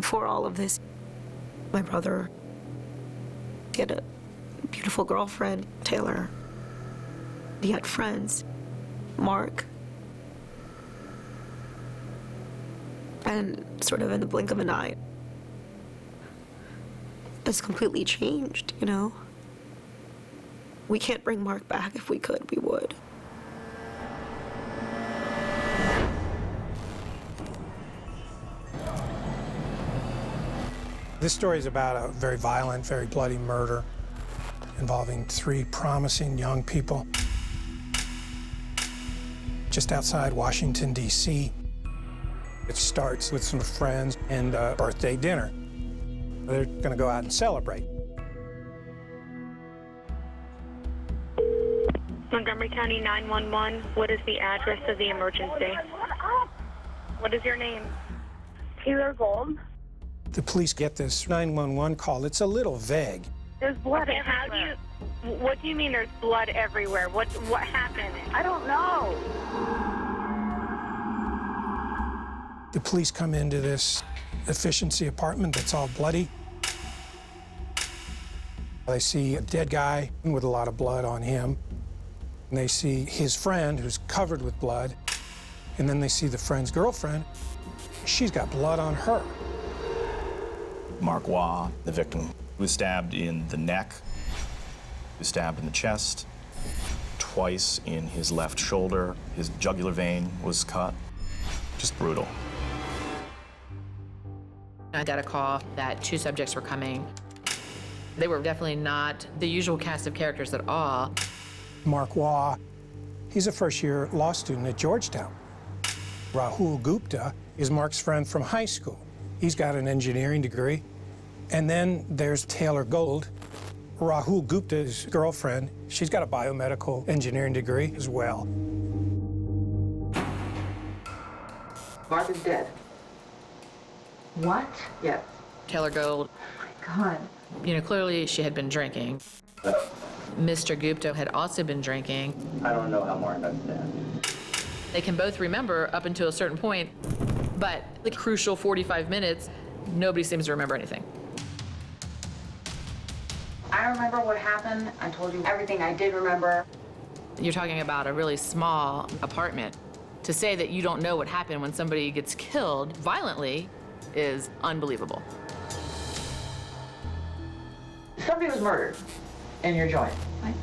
Before all of this, my brother, he had a beautiful girlfriend, Taylor. He had friends, Mark. And sort of in the blink of an eye, it's completely changed, you know? We can't bring Mark back. If we could, we would. This story is about a very violent, very bloody murder involving 3 promising young people just outside Washington, D.C. It starts with some friends and a birthday dinner. They're going to go out and celebrate. Montgomery County 911, what is the address of the emergency? What is your name? Taylor Gold. The police get this 911 call. It's a little vague. There's blood Okay, everywhere. what do you mean there's blood everywhere? What happened? I don't know. The police come into this efficiency apartment that's all bloody. They see a dead guy with a lot of blood on him. And they see his friend who's covered with blood. And then they see the friend's girlfriend. She's got blood on her. Mark Waugh, the victim, was stabbed in the neck, was stabbed in the chest, twice in his left shoulder. His jugular vein was cut. Just brutal. I got a call that 2 subjects were coming. They were definitely not the usual cast of characters at all. Mark Waugh, he's a first-year law student at Georgetown. Rahul Gupta is Mark's friend from high school. He's got an engineering degree. And then there's Taylor Gold, Rahul Gupta's girlfriend. She's got a biomedical engineering degree as well. Mark is dead. What? Yes. Taylor Gold, God. clearly she had been drinking. Mr. Gupta had also been drinking. I don't know how Mark got stabbed. They can both remember up until a certain point, but the crucial 45 minutes, nobody seems to remember anything. I remember what happened. I told you everything I did remember. You're talking about a really small apartment. To say that you don't know what happened when somebody gets killed violently is unbelievable. Somebody was murdered in your joint.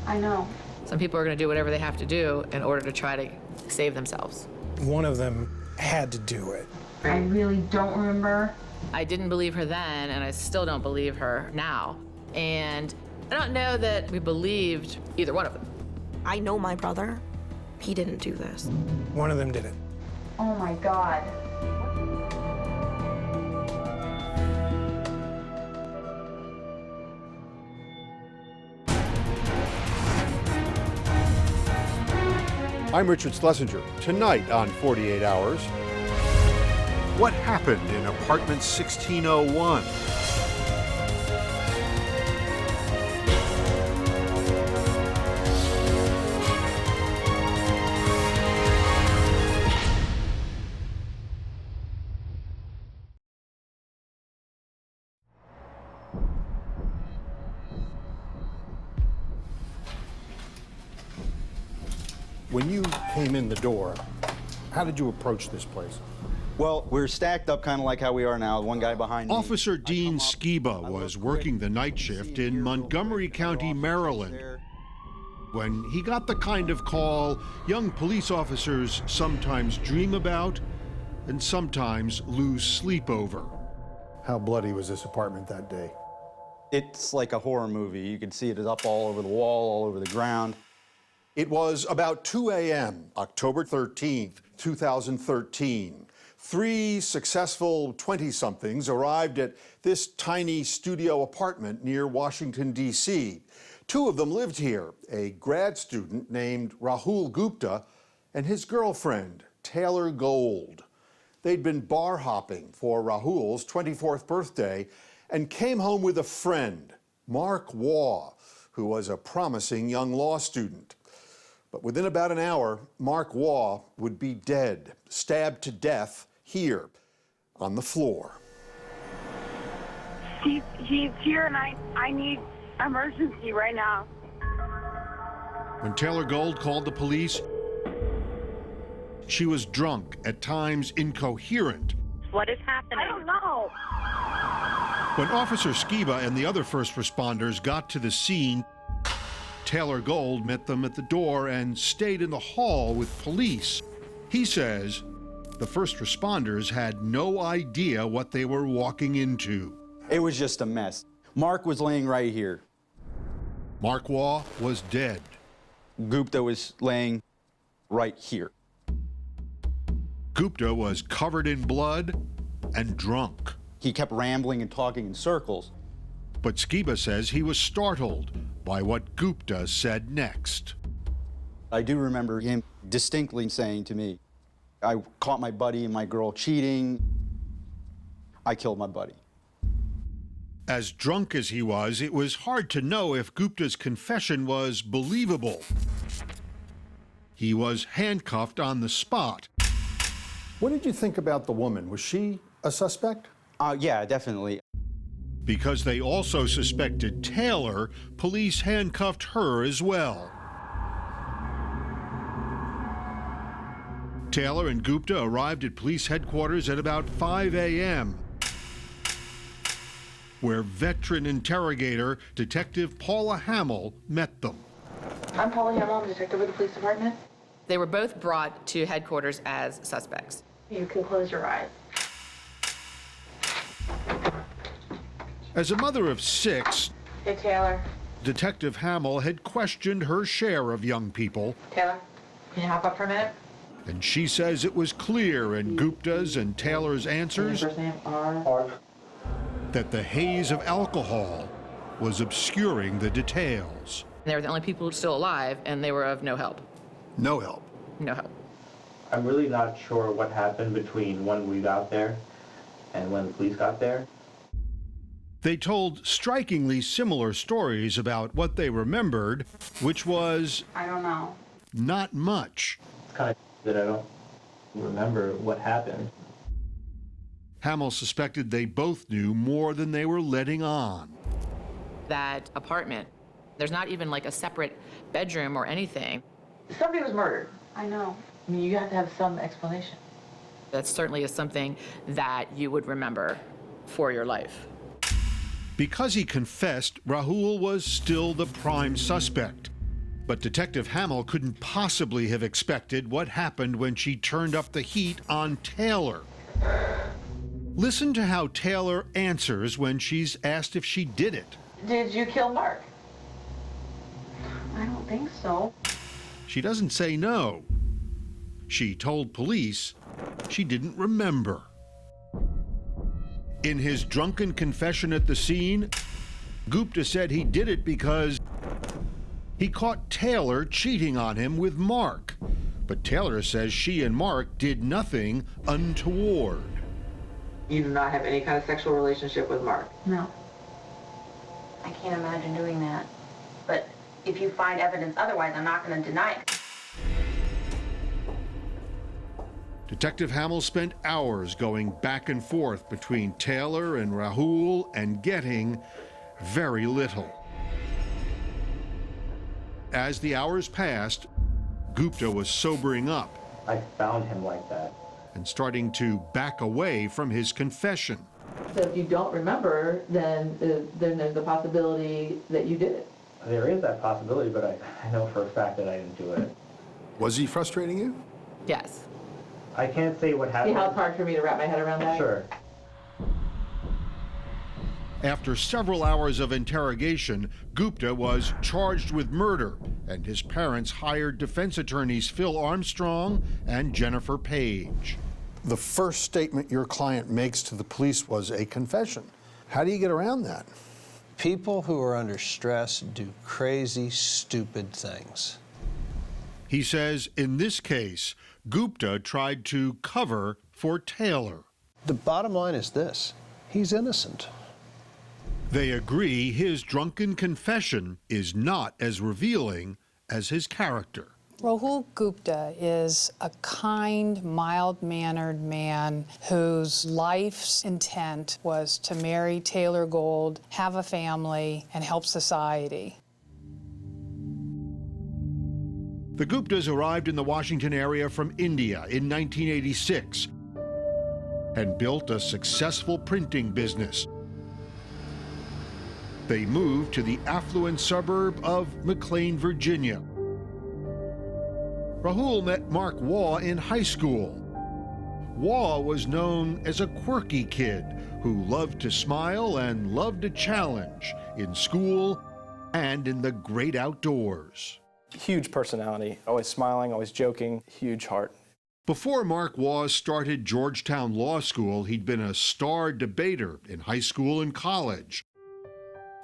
I know. Some people are going to do whatever they have to do in order to try to save themselves. One of them had to do it. I really don't remember. I didn't believe her then, and I still don't believe her now. And I don't know that we believed either one of them. I know my brother. He didn't do this. One of them did it. Oh my God. I'm Richard Schlesinger. Tonight on 48 Hours, what happened in apartment 1601? When you came in the door, how did you approach this place? Well, we're stacked up kind of like how we are now, one guy behind me. Officer Dean Skiba was working the night shift in Montgomery County, Maryland, when he got the kind of call young police officers sometimes dream about and sometimes lose sleep over. How bloody was this apartment that day? It's like a horror movie. You can see it is up all over the wall, all over the ground. It was about 2 a.m., October 13th, 2013. 3 successful 20-somethings arrived at this tiny studio apartment near Washington, D.C. 2 of them lived here, a grad student named Rahul Gupta and his girlfriend, Taylor Gold. They'd been bar hopping for Rahul's 24th birthday and came home with a friend, Mark Waugh, who was a promising young law student. But within about an hour, Mark Waugh would be dead, stabbed to death here on the floor. He's here, and I need emergency right now. When Taylor Gold called the police, she was drunk, at times incoherent. What is happening? I don't know. When Officer Skiba and the other first responders got to the scene, Taylor Gold met them at the door and stayed in the hall with police. He says the first responders had no idea what they were walking into. It was just a mess. Mark was laying right here. Mark Waugh was dead. Gupta was laying right here. Gupta was covered in blood and drunk. He kept rambling and talking in circles. But Skiba says he was startled by what Gupta said next. I do remember him distinctly saying to me, I caught my buddy and my girl cheating. I killed my buddy. As drunk as he was, it was hard to know if Gupta's confession was believable. He was handcuffed on the spot. What did you think about the woman? Was she a suspect? Yeah, definitely. Because they also suspected Taylor, police handcuffed her as well. Taylor and Gupta arrived at police headquarters at about 5 a.m., where veteran interrogator Detective Paula Hamill met them. I'm Paula Hamill, I'm a detective with the police department. They were both brought to headquarters as suspects. You can close your eyes. As a mother of 6, Hey, Taylor. Detective Hamill had questioned her share of young people, Taylor, can you hop up for a minute? and she says it was clear in Gupta's and Taylor's answers First name, R. that the haze of alcohol was obscuring the details. They were the only people still alive, and they were of no help. No help. No help. I'm really not sure what happened between when we got there and when the police got there. They told strikingly similar stories about what they remembered, which was I don't know. not much. It's kind of that I don't remember what happened. Hamill suspected they both knew more than they were letting on. That apartment, there's not even like a separate bedroom or anything. Somebody was murdered. I know. I mean, you have to have some explanation. That certainly is something that you would remember for your life. Because he confessed, Rahul was still the prime suspect. But Detective Hamill couldn't possibly have expected what happened when she turned up the heat on Taylor. Listen to how Taylor answers when she's asked if she did it. Did you kill Mark? I don't think so. She doesn't say no. She told police she didn't remember. In his drunken confession at the scene, Gupta said he did it because he caught Taylor cheating on him with Mark. But Taylor says she and Mark did nothing untoward. You do not have any kind of sexual relationship with Mark? No. I can't imagine doing that. But if you find evidence otherwise, I'm not going to deny it. Detective Hamill spent hours going back and forth between Taylor and Rahul and getting very little. As the hours passed, Gupta was sobering up I found him like that. and starting to back away from his confession. So if you don't remember, then there's the possibility that you did it. There is that possibility, but I know for a fact that I didn't do it. Was he frustrating you? Yes. I can't say what happened. See how it's hard for me to wrap my head around that? Sure. After several hours of interrogation, Gupta was charged with murder, and his parents hired defense attorneys Phil Armstrong and Jennifer Page. The first statement your client makes to the police was a confession. How do you get around that? People who are under stress do crazy, stupid things. He says in this case, Gupta tried to cover for Taylor. The bottom line is this: he's innocent. They agree his drunken confession is not as revealing as his character. Rahul Gupta is a kind, mild-mannered man whose life's intent was to marry Taylor Gold, have a family, and help society. The Guptas arrived in the Washington area from India in 1986 and built a successful printing business. They moved to the affluent suburb of McLean, Virginia. Rahul met Mark Waugh in high school. Waugh was known as a quirky kid who loved to smile and loved a challenge in school and in the great outdoors. Huge personality, always smiling, always joking, huge heart. Before Mark Waugh started Georgetown Law School, he'd been a star debater in high school and college.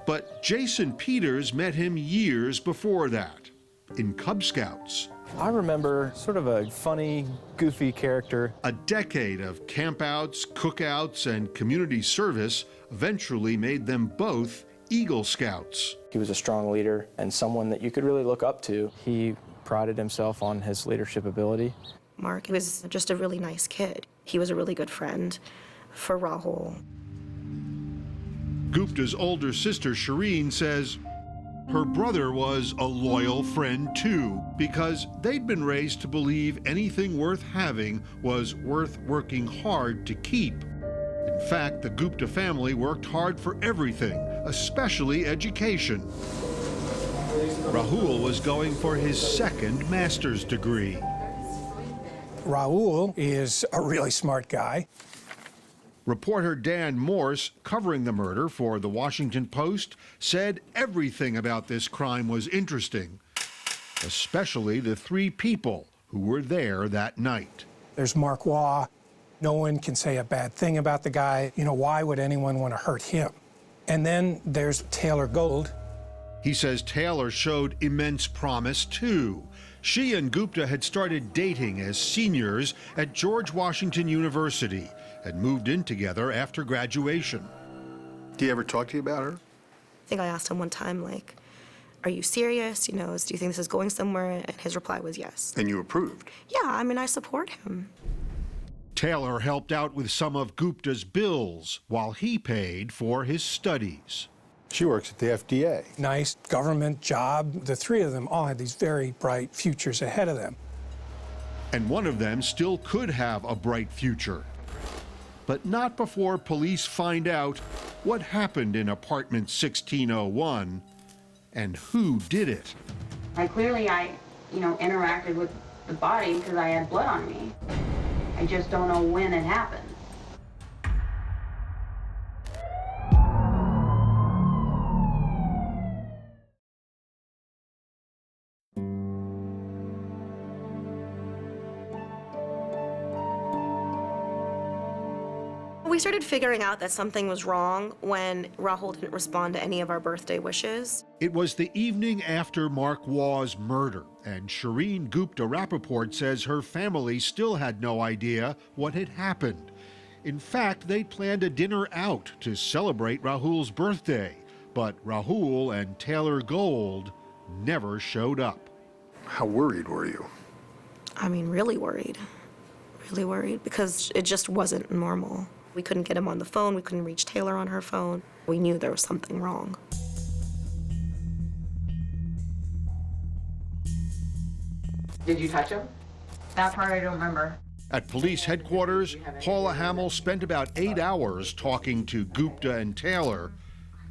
But Jason Peters met him years before that, in Cub Scouts. I remember sort of a funny, goofy character. A decade of campouts, cookouts, and community service eventually made them both Eagle Scouts. He was a strong leader and someone that you could really look up to. He prided himself on his leadership ability. Mark was just a really nice kid. He was a really good friend for Rahul. Gupta's older sister, Shireen, says her brother was a loyal friend too, because they'd been raised to believe anything worth having was worth working hard to keep. In fact, the Gupta family worked hard for everything, especially education. Rahul was going for his second master's degree. Rahul is a really smart guy. Reporter Dan Morse, covering the murder for The Washington Post, said everything about this crime was interesting, especially the three people who were there that night. There's Mark Waugh. No one can say a bad thing about the guy. You know, why would anyone want to hurt him? And then there's Taylor Gold. He says Taylor showed immense promise, too. She and Gupta had started dating as seniors at George Washington University and moved in together after graduation. Do you ever talk to you about her? I think I asked him one time, like, are you serious? You know, do you think this is going somewhere? And his reply was yes. And you approved? Yeah, I mean, I support him. Taylor helped out with some of Gupta's bills while he paid for his studies. She works at the FDA. Nice government job. The three of them all had these very bright futures ahead of them. And one of them still could have a bright future. But not before police find out what happened in apartment 1601 and who did it. Clearly I interacted with the body because I had blood on me. I just don't know when it happened. We started figuring out that something was wrong when Rahul didn't respond to any of our birthday wishes. It was the evening after Mark Waugh's murder, and Shireen Gupta Rappaport says her family still had no idea what had happened. In fact, they planned a dinner out to celebrate Rahul's birthday, but Rahul and Taylor Gold never showed up. How worried were you? I mean, really worried, because it just wasn't normal. We couldn't get him on the phone. We couldn't reach Taylor on her phone. We knew there was something wrong. Did you touch him? That part I don't remember. At police headquarters, Paula Hamill spent about 8 hours talking to Gupta and Taylor,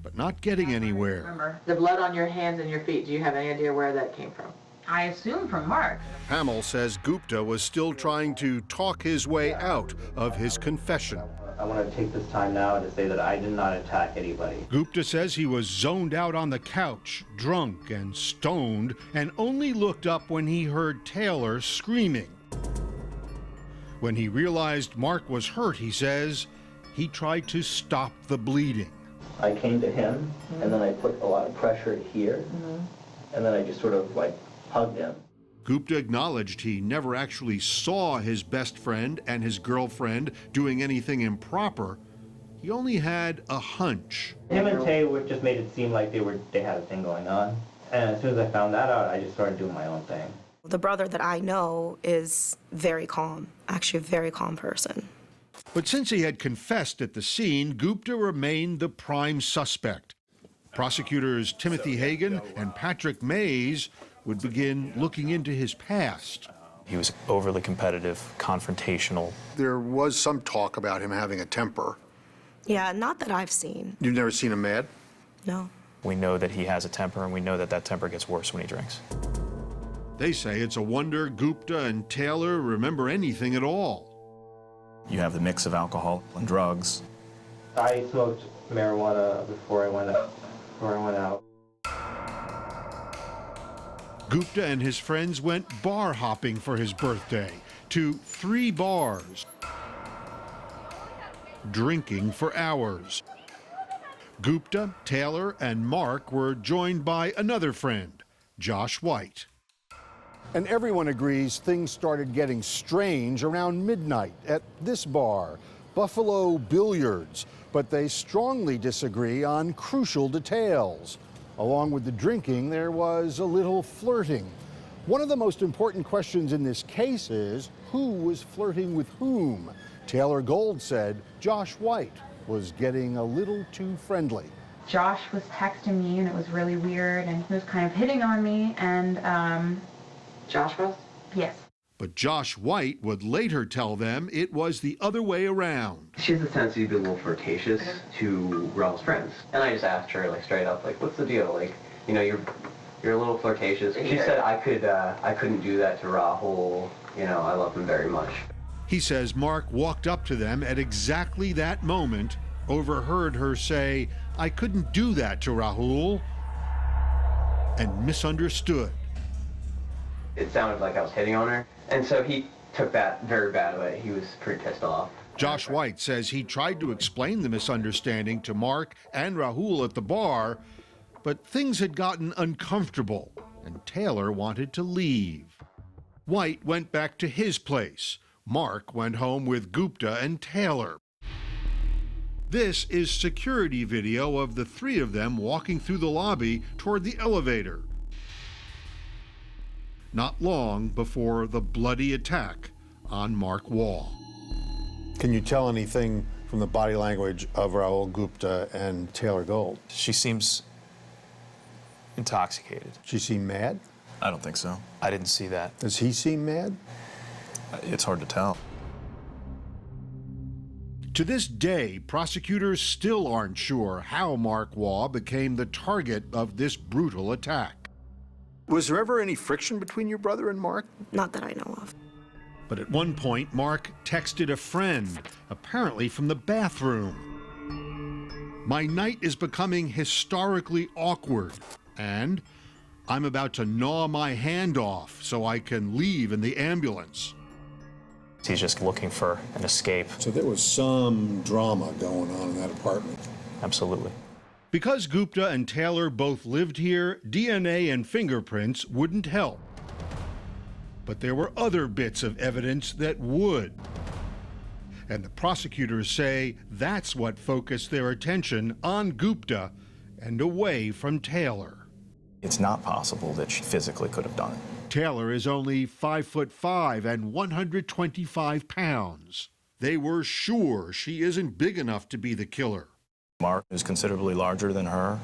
but not getting anywhere. Remember the blood on your hands and your feet. Do you have any idea where that came from? I assume from Mark. Hamill says Gupta was still trying to talk his way out of his confession. I want to take this time now to say that I did not attack anybody. Gupta says he was zoned out on the couch, drunk and stoned, and only looked up when he heard Taylor screaming. When he realized Mark was hurt, he says, he tried to stop the bleeding. I came to him, and then I put a lot of pressure here, and then I just sort of hugged him. Gupta acknowledged he never actually saw his best friend and his girlfriend doing anything improper. He only had a hunch. Him and Tay just made it seem like they had a thing going on. And as soon as I found that out, I just started doing my own thing. The brother that I know is very calm, actually a very calm person. But since he had confessed at the scene, Gupta remained the prime suspect. Prosecutors Timothy Hagan and Patrick Mays would begin looking into his past. He was overly competitive, confrontational. There was some talk about him having a temper. Yeah, not that I've seen. You've never seen him mad? No. We know that he has a temper, and we know that that temper gets worse when he drinks. They say it's a wonder Gupta and Taylor remember anything at all. You have the mix of alcohol and drugs. I smoked marijuana before I went out. Gupta and his friends went bar hopping for his birthday to 3 bars, drinking for hours. Gupta, Taylor, and Mark were joined by another friend, Josh White. And everyone agrees things started getting strange around midnight at this bar, Buffalo Billiards, but they strongly disagree on crucial details. Along with the drinking, there was a little flirting. One of the most important questions in this case is who was flirting with whom? Taylor Gold said Josh White was getting a little too friendly. Josh was texting me, and it was really weird, and he was kind of hitting on me, and Josh was? Yes. But Josh White would later tell them it was the other way around. She has a tendency to be a little flirtatious to Raul's friends. And I just asked her, like, straight up, like, what's the deal? Like, you know, you're a little flirtatious. She said I couldn't do that to Rahul. You know, I love him very much. He says Mark walked up to them at exactly that moment, overheard her say, I couldn't do that to Rahul, and misunderstood. It sounded like I was hitting on her, and so he took that very bad way. He was pretty pissed off. Josh White says he tried to explain the misunderstanding to Mark and Rahul at the bar, but things had gotten uncomfortable, and Taylor wanted to leave. White went back to his place. Mark went home with Gupta and Taylor. This is security video of the 3 of them walking through the lobby toward the elevator. Not long before the bloody attack on Mark Wall. Can you tell anything from the body language of Rahul Gupta and Taylor Gold? She seems intoxicated. She seem mad? I don't think so. I didn't see that. Does he seem mad? It's hard to tell. To this day, prosecutors still aren't sure how Mark Waugh became the target of this brutal attack. Was there ever any friction between your brother and Mark? Not that I know of. But at one point, Mark texted a friend, apparently from the bathroom. My night is becoming historically awkward, and I'm about to gnaw my hand off so I can leave in the ambulance. He's just looking for an escape. So there was some drama going on in that apartment. Absolutely. Because Gupta and Taylor both lived here, DNA and fingerprints wouldn't help. But there were other bits of evidence that would. And the prosecutors say that's what focused their attention on Gupta and away from Taylor. It's not possible that she physically could have done it. Taylor is only 5'5" and 125 pounds. They were sure she isn't big enough to be the killer. Mark is considerably larger than her,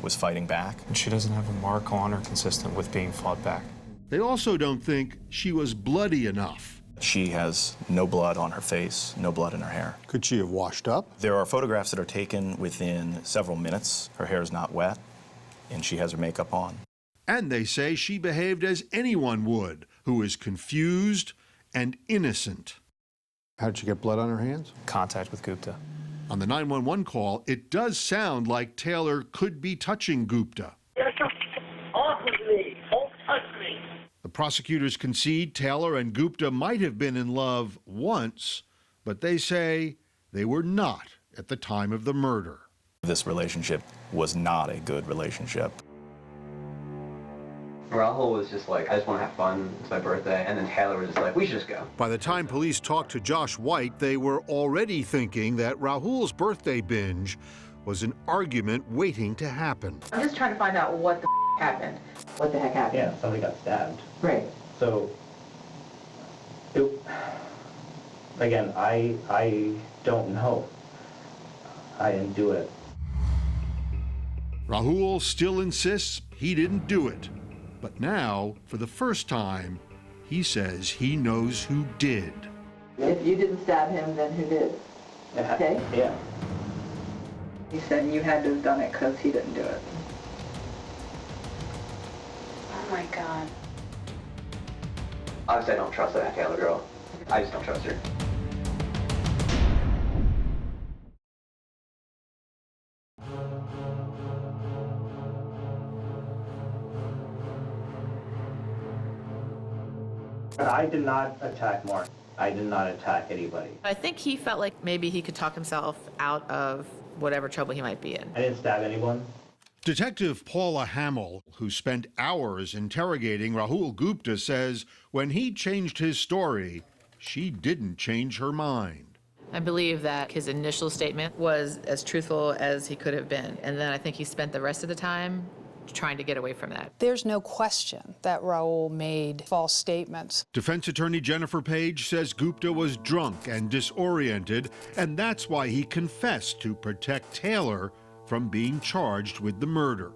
was fighting back. And she doesn't have a mark on her consistent with being fought back. They also don't think she was bloody enough. She has no blood on her face, no blood in her hair. Could she have washed up? There are photographs that are taken within several minutes. Her hair is not wet, and she has her makeup on. And they say she behaved as anyone would, who is confused and innocent. How did she get blood on her hands? Contact with Gupta. On the 911 call, it does sound like Taylor could be touching Gupta. Off with me! Don't touch me! The prosecutors concede Taylor and Gupta might have been in love once, but they say they were not at the time of the murder. This relationship was not a good relationship. Rahul was just like, I just want to have fun, it's my birthday, and then Taylor was just like, we should just go. By the time police talked to Josh White, they were already thinking that Rahul's birthday binge was an argument waiting to happen. I'm just trying to find out what the happened. What the heck happened? Yeah, somebody got stabbed. Right. So, again, I don't know. I didn't do it. Rahul still insists he didn't do it. But now, for the first time, he says he knows who did. If you didn't stab him, then who did? Okay? Yeah. You said you had to have done it because he didn't do it. Oh my God. Obviously, I don't trust that Taylor girl. I just don't trust her. I did not attack Mark. I did not attack anybody. I think he felt like maybe he could talk himself out of whatever trouble he might be in. I didn't stab anyone. Detective Paula Hamill, who spent hours interrogating Rahul Gupta, says when he changed his story, she didn't change her mind. I believe that his initial statement was as truthful as he could have been. And then I think he spent the rest of the time trying to get away from that. There's no question that Rahul made false statements. Defense attorney Jennifer Page says Gupta was drunk and disoriented, and that's why he confessed to protect Taylor from being charged with the murder.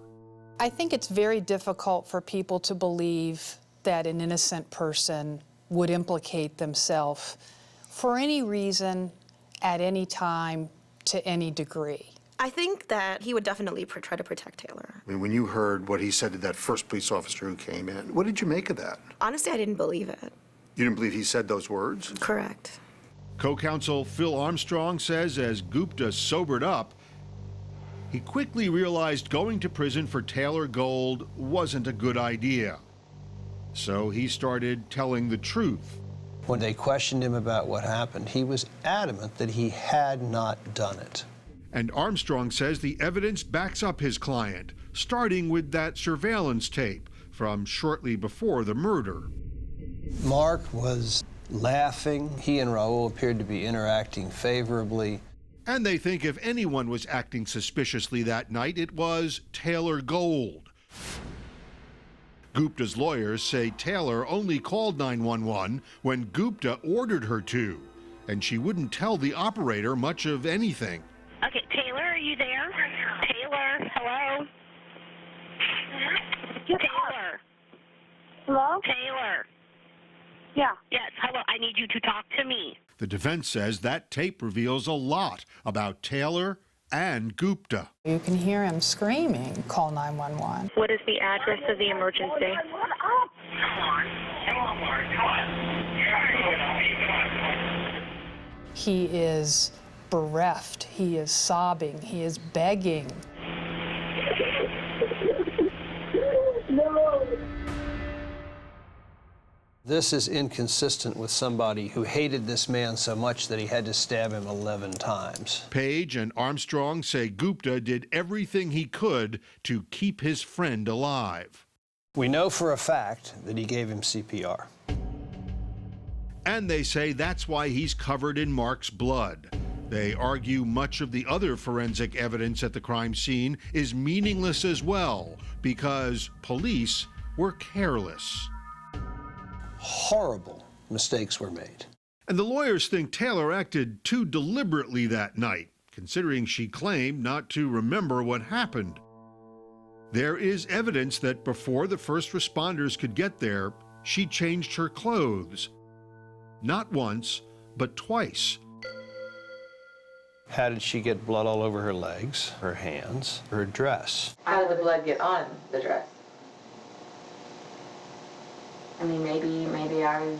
I think it's very difficult for people to believe that an innocent person would implicate themselves for any reason, at any time, to any degree. I think that he would definitely try to protect Taylor. I mean, when you heard what he said to that first police officer who came in, what did you make of that? Honestly, I didn't believe it. You didn't believe he said those words? Correct. Co-counsel Phil Armstrong says as Gupta sobered up, he quickly realized going to prison for Taylor Gold wasn't a good idea. So he started telling the truth. When they questioned him about what happened, he was adamant that he had not done it. And Armstrong says the evidence backs up his client, starting with that surveillance tape from shortly before the murder. Mark was laughing. He and Rahul appeared to be interacting favorably. And they think if anyone was acting suspiciously that night, it was Taylor Gold. Gupta's lawyers say Taylor only called 911 when Gupta ordered her to, and she wouldn't tell the operator much of anything. Okay, Taylor, are you there? Taylor, hello? Taylor. Hello? Taylor. Yeah. Yes, hello, I need you to talk to me. The defense says that tape reveals a lot about Taylor and Gupta. You can hear him screaming, "Call 911." What is the address of the emergency? He is bereft, he is sobbing, he is begging. No. This is inconsistent with somebody who hated this man so much that he had to stab him 11 times. Page and Armstrong say Gupta did everything he could to keep his friend alive. We know for a fact that he gave him CPR. And they say that's why he's covered in Mark's blood. They argue much of the other forensic evidence at the crime scene is meaningless as well because police were careless. Horrible mistakes were made. And the lawyers think Taylor acted too deliberately that night, considering she claimed not to remember what happened. There is evidence that before the first responders could get there, she changed her clothes. Not once, but twice. How did she get blood all over her legs, her hands, her dress? How did the blood get on the dress? I mean, maybe I was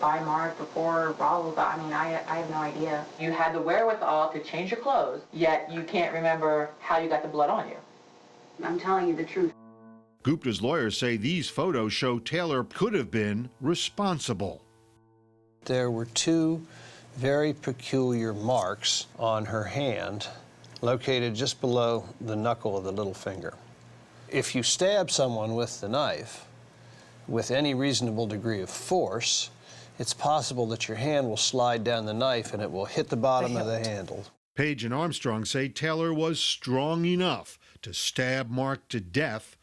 by Mark before Rahul, but I mean, I have no idea. You had the wherewithal to change your clothes, yet you can't remember how you got the blood on you. I'm telling you the truth. Gupta's lawyers say these photos show Taylor could have been responsible. There were two very peculiar marks on her hand, located just below the knuckle of the little finger. If you stab someone with the knife, with any reasonable degree of force, it's possible that your hand will slide down the knife and it will hit the bottom of the handle. Page and Armstrong say Taylor was strong enough to stab Mark to death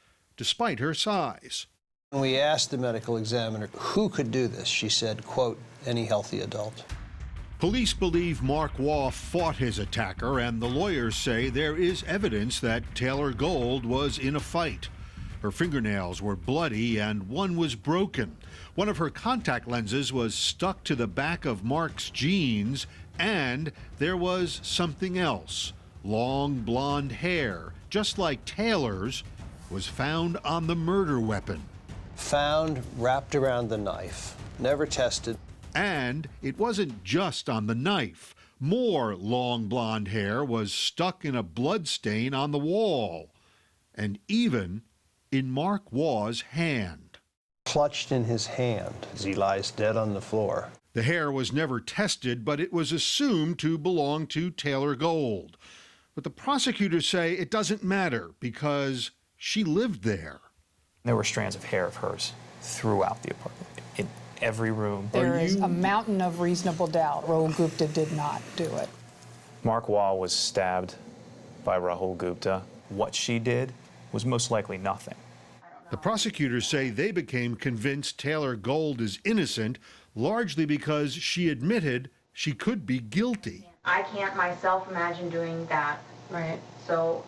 despite her size. When we asked the medical examiner who could do this, she said, quote, any healthy adult. Police believe Mark Waugh fought his attacker, and the lawyers say there is evidence that Taylor Gold was in a fight. Her fingernails were bloody and one was broken. One of her contact lenses was stuck to the back of Mark's jeans, and there was something else. Long blonde hair, just like Taylor's, was found on the murder weapon. Found wrapped around the knife, never tested. And it wasn't just on the knife. More long blonde hair was stuck in a blood stain on the wall, and even in Mark Waugh's hand. Clutched in his hand as he lies dead on the floor. The hair was never tested, but it was assumed to belong to Taylor Gold. But the prosecutors say it doesn't matter because she lived there. There were strands of hair of hers throughout the apartment, in every room. There is a mountain of reasonable doubt. Rahul Gupta did not do it. Mark Waugh was stabbed by Rahul Gupta. What she did was most likely nothing. The prosecutors say they became convinced Taylor Gold is innocent, largely because she admitted she could be guilty. I can't myself imagine doing that. Right. So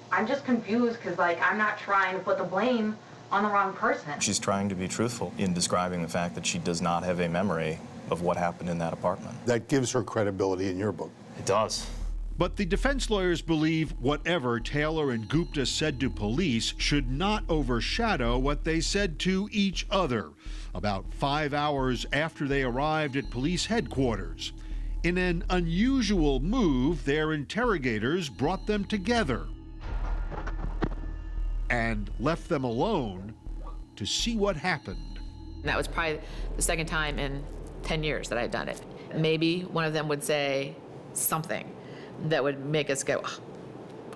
I'm just confused because, like, I'm not trying to put the blame on the wrong person. She's trying to be truthful in describing the fact that she does not have a memory of what happened in that apartment. That gives her credibility in your book. It does. But the defense lawyers believe whatever Taylor and Gupta said to police should not overshadow what they said to each other about 5 hours after they arrived at police headquarters. In an unusual move, their interrogators brought them together and left them alone to see what happened. That was probably the second time in 10 years that I had done it. Maybe one of them would say something that would make us go,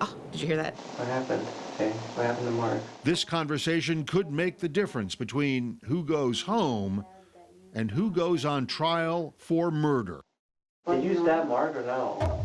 oh, did you hear that? What happened? Okay, what happened to Mark? This conversation could make the difference between who goes home and who goes on trial for murder. Did you stab Mark or no?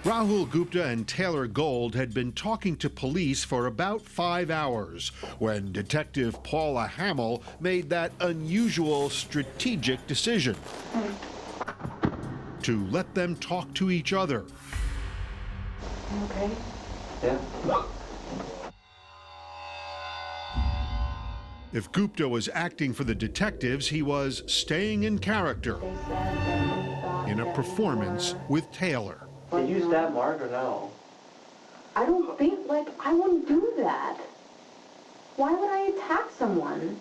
Rahul Gupta and Taylor Gold had been talking to police for about 5 hours when Detective Paula Hamill made that unusual strategic decision to let them talk to each other. Okay. Yeah. If Gupta was acting for the detectives, he was staying in character in a performance with Taylor. Did you stab Mark or no? I don't think, I wouldn't do that. Why would I attack someone?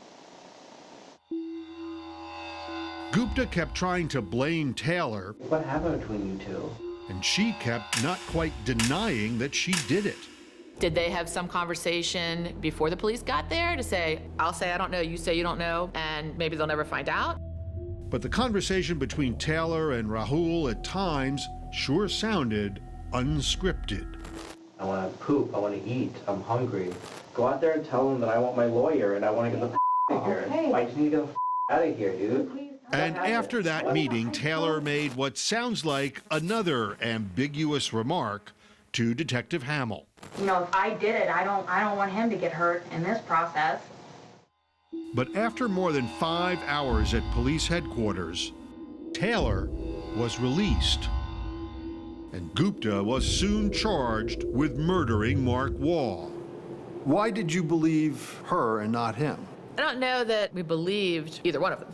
Gupta kept trying to blame Taylor. What happened between you two? And she kept not quite denying that she did it. Did they have some conversation before the police got there to say, I'll say I don't know, you say you don't know, and maybe they'll never find out? But the conversation between Taylor and Rahul at times sure sounded unscripted. I want to poop, I want to eat, I'm hungry. Go out there and tell them that I want my lawyer and I want to get the out of here. Okay. I just need to get the out of here, dude. And after that meeting, Taylor made what sounds like another ambiguous remark to Detective Hamill. You know, if I did it, I don't want him to get hurt in this process. But after more than 5 hours at police headquarters, Taylor was released. And Gupta was soon charged with murdering Mark Waugh. Why did you believe her and not him? I don't know that we believed either one of them,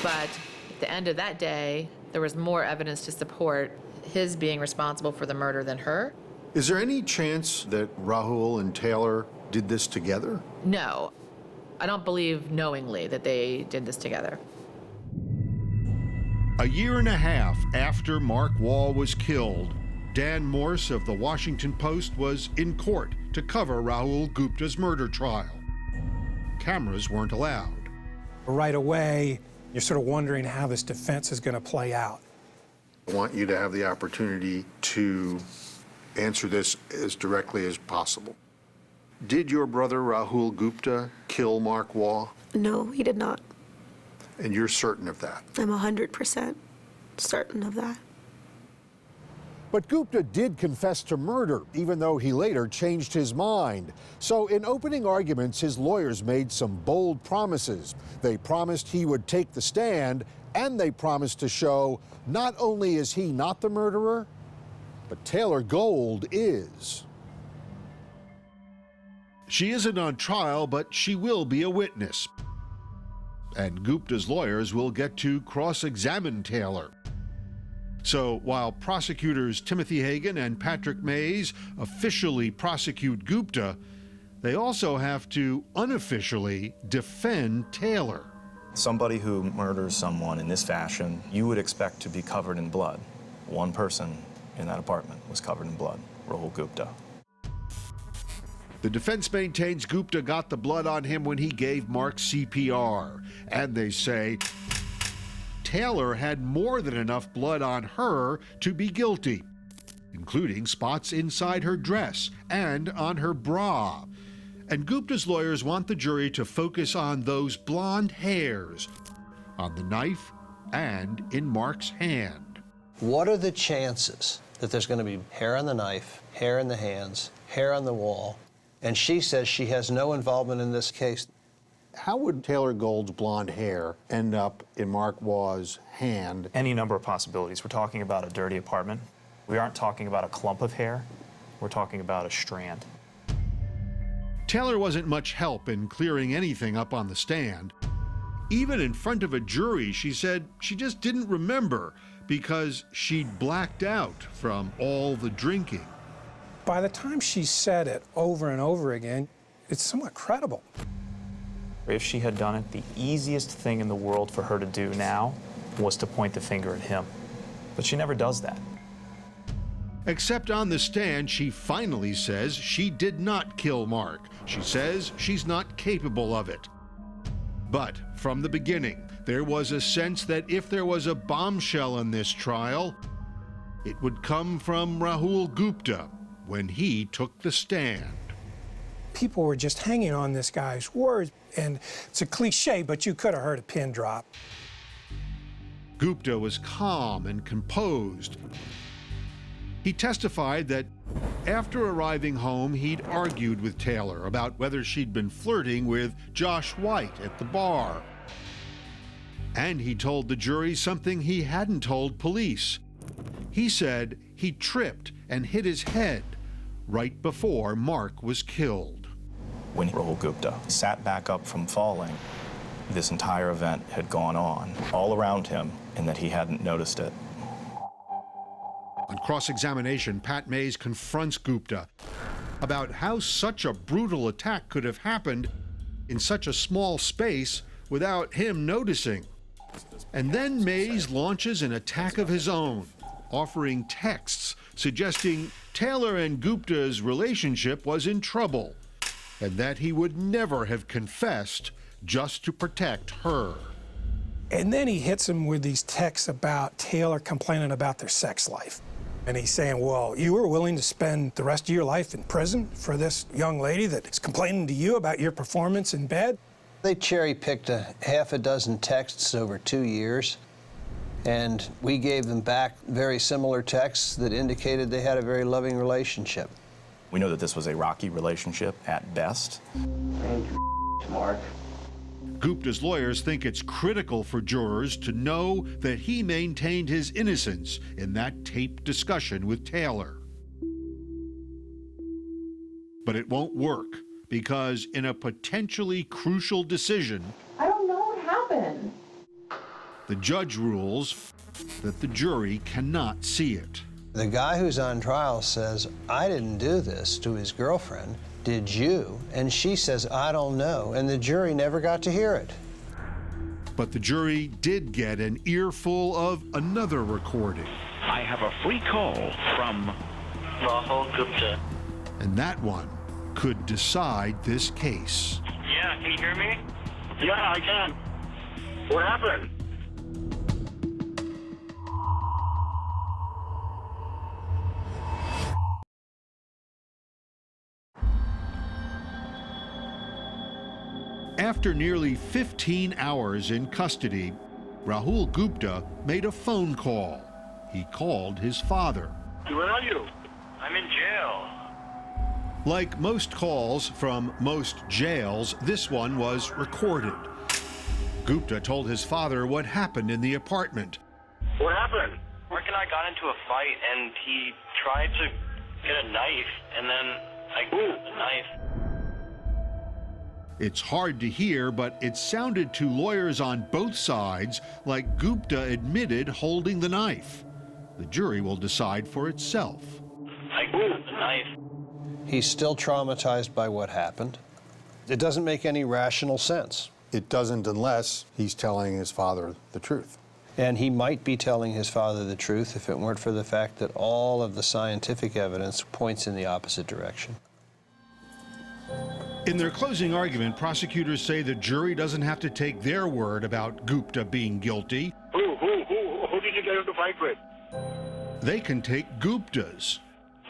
but at the end of that day, there was more evidence to support his being responsible for the murder than her. Is there any chance that Rahul and Taylor did this together? No, I don't believe knowingly that they did this together. A year and a half after Mark Waugh was killed, Dan Morse of the Washington Post was in court to cover Rahul Gupta's murder trial. Cameras weren't allowed. Right away, you're sort of wondering how this defense is going to play out. I want you to have the opportunity to answer this as directly as possible. Did your brother Rahul Gupta kill Mark Waugh? No, he did not. And you're certain of that? I'm 100% certain of that. But Gupta did confess to murder, even though he later changed his mind. So in opening arguments, his lawyers made some bold promises. They promised he would take the stand, and they promised to show not only is he not the murderer, but Taylor Gold is. She isn't on trial, but she will be a witness. And Gupta's lawyers will get to cross-examine Taylor. So while prosecutors Timothy Hagan and Patrick Mays officially prosecute Gupta, they also have to unofficially defend Taylor. Somebody who murders someone in this fashion, you would expect to be covered in blood. One person in that apartment was covered in blood, Rahul Gupta. The defense maintains Gupta got the blood on him when he gave Mark CPR, and they say Taylor had more than enough blood on her to be guilty, including spots inside her dress and on her bra. And Gupta's lawyers want the jury to focus on those blonde hairs on the knife and in Mark's hand. What are the chances that there's going to be hair on the knife, hair in the hands, hair on the wall? And she says she has no involvement in this case. How would Taylor Gold's blonde hair end up in Mark Waugh's hand? Any number of possibilities. We're talking about a dirty apartment. We aren't talking about a clump of hair. We're talking about a strand. Taylor wasn't much help in clearing anything up on the stand. Even in front of a jury, she said she just didn't remember because she'd blacked out from all the drinking. By the time she said it over and over again, it's somewhat credible. If she had done it, the easiest thing in the world for her to do now was to point the finger at him. But she never does that. Except on the stand, she finally says she did not kill Mark. She says she's not capable of it. But from the beginning, there was a sense that if there was a bombshell in this trial, it would come from Rahul Gupta when he took the stand. People were just hanging on this guy's words, and it's a cliche, but you could have heard a pin drop. Gupta was calm and composed. He testified that after arriving home, he'd argued with Taylor about whether she'd been flirting with Josh White at the bar. And he told the jury something he hadn't told police. He said he tripped and hit his head right before Mark was killed. When Rahul Gupta sat back up from falling, this entire event had gone on all around him and that he hadn't noticed it. On cross-examination, Pat Mays confronts Gupta about how such a brutal attack could have happened in such a small space without him noticing. And then Mays launches an attack of his own, offering texts suggesting Taylor and Gupta's relationship was in trouble and that he would never have confessed just to protect her. And then he hits him with these texts about Taylor complaining about their sex life. And he's saying, well, you were willing to spend the rest of your life in prison for this young lady that's complaining to you about your performance in bed? They cherry-picked a half a dozen texts over 2 years, and we gave them back very similar texts that indicated they had a very loving relationship. We know that this was a rocky relationship at best. Thank you, Mark. Gupta's lawyers think it's critical for jurors to know that he maintained his innocence in that taped discussion with Taylor. But it won't work because in a potentially crucial decision, I don't know what happened. the judge rules that the jury cannot see it. The guy who's on trial says, I didn't do this to his girlfriend. Did you? And she says, I don't know. And the jury never got to hear it. But the jury did get an earful of another recording. I have a free call from Rahul Gupta. And that one could decide this case. Yeah, can you hear me? Yeah, I can. What happened? After nearly 15 hours in custody, Rahul Gupta made a phone call. He called his father. Where are you? I'm in jail. Like most calls from most jails, this one was recorded. Gupta told his father what happened in the apartment. What happened? Mark and I got into a fight, and he tried to get a knife, and then I grabbed the knife. It's hard to hear, but it sounded to lawyers on both sides like Gupta admitted holding the knife. The jury will decide for itself. I grabbed the knife. He's still traumatized by what happened. It doesn't make any rational sense. It doesn't unless he's telling his father the truth. And he might be telling his father the truth if it weren't for the fact that all of the scientific evidence points in the opposite direction. In their closing argument, prosecutors say the jury doesn't have to take their word about Gupta being guilty. Who did you get into a fight with? They can take Gupta's.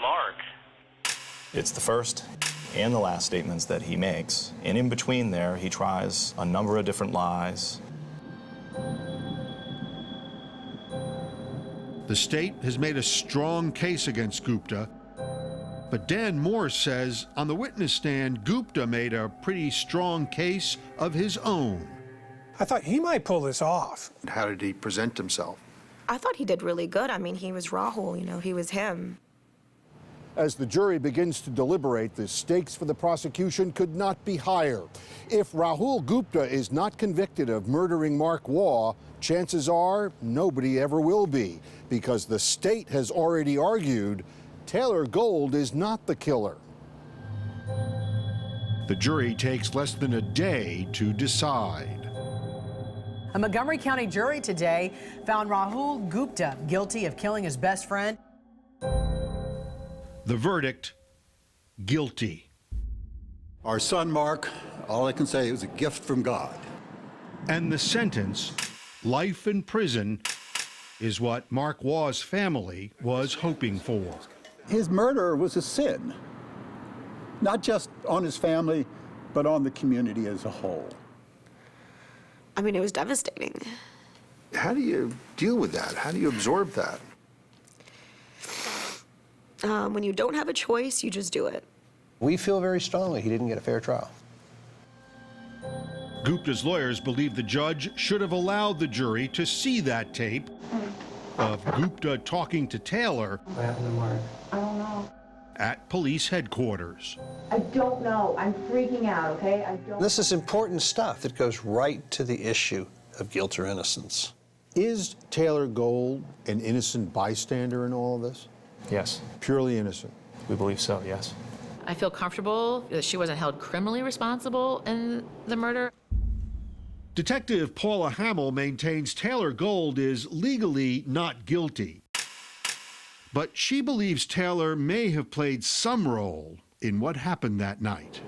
Mark. It's the first and the last statements that he makes. And in between there, he tries a number of different lies. The state has made a strong case against Gupta, but Dan Moore says on the witness stand, Gupta made a pretty strong case of his own. I thought he might pull this off. How did he present himself? I thought he did really good. I mean, he was Rahul, he was him. As the jury begins to deliberate, the stakes for the prosecution could not be higher. If Rahul Gupta is not convicted of murdering Mark Waugh, chances are nobody ever will be, because the state has already argued Taylor Gold is not the killer. The jury takes less than a day to decide. A Montgomery County jury today found Rahul Gupta guilty of killing his best friend. The verdict, guilty. Our son, Mark, all I can say is a gift from God. And the sentence, life in prison, is what Mark Waugh's family was hoping for. His murder was a sin, not just on his family, but on the community as a whole. I mean, it was devastating. How do you deal with that? How do you absorb that? When you don't have a choice, you just do it. We feel very strongly he didn't get a fair trial. Gupta's lawyers believe the judge should have allowed the jury to see that tape of Gupta talking to Taylor What happened to Mark? I don't know. at police headquarters. I don't know. I'm freaking out, okay? I don't. This is important stuff that goes right to the issue of guilt or innocence. Is Taylor Gold an innocent bystander in all of this? Yes. Purely innocent? We believe so, yes. I feel comfortable that she wasn't held criminally responsible in the murder. Detective Paula Hamill maintains Taylor Gold is legally not guilty, but she believes Taylor may have played some role in what happened that night.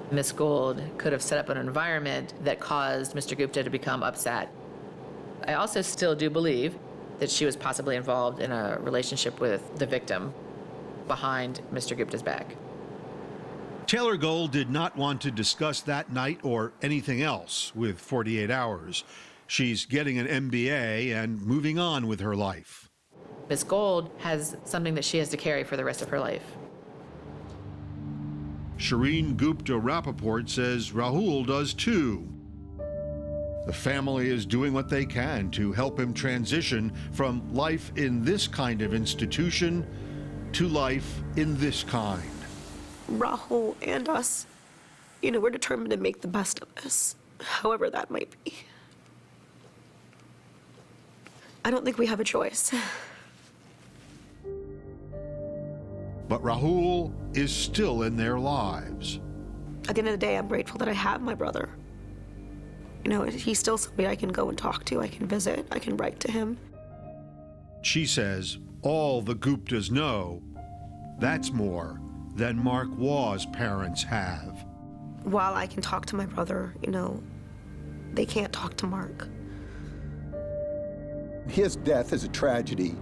Miss Gold could have set up an environment that caused Mr. Gupta to become upset. I also still do believe that she was possibly involved in a relationship with the victim behind Mr. Gupta's back. Taylor Gold did not want to discuss that night or anything else with 48 Hours. She's getting an MBA and moving on with her life. Miss Gold has something that she has to carry for the rest of her life. Shireen Gupta Rappaport says Rahul does too. The family is doing what they can to help him transition from life in this kind of institution to life in this kind. Rahul and us, we're determined to make the best of this, however that might be. I don't think we have a choice. But Rahul is still in their lives. At the end of the day, I'm grateful that I have my brother. He's still somebody I can go and talk to, I can visit, I can write to him. She says all the Guptas know, that's more than Mark Waugh's parents have. While I can talk to my brother, they can't talk to Mark. His death is a tragedy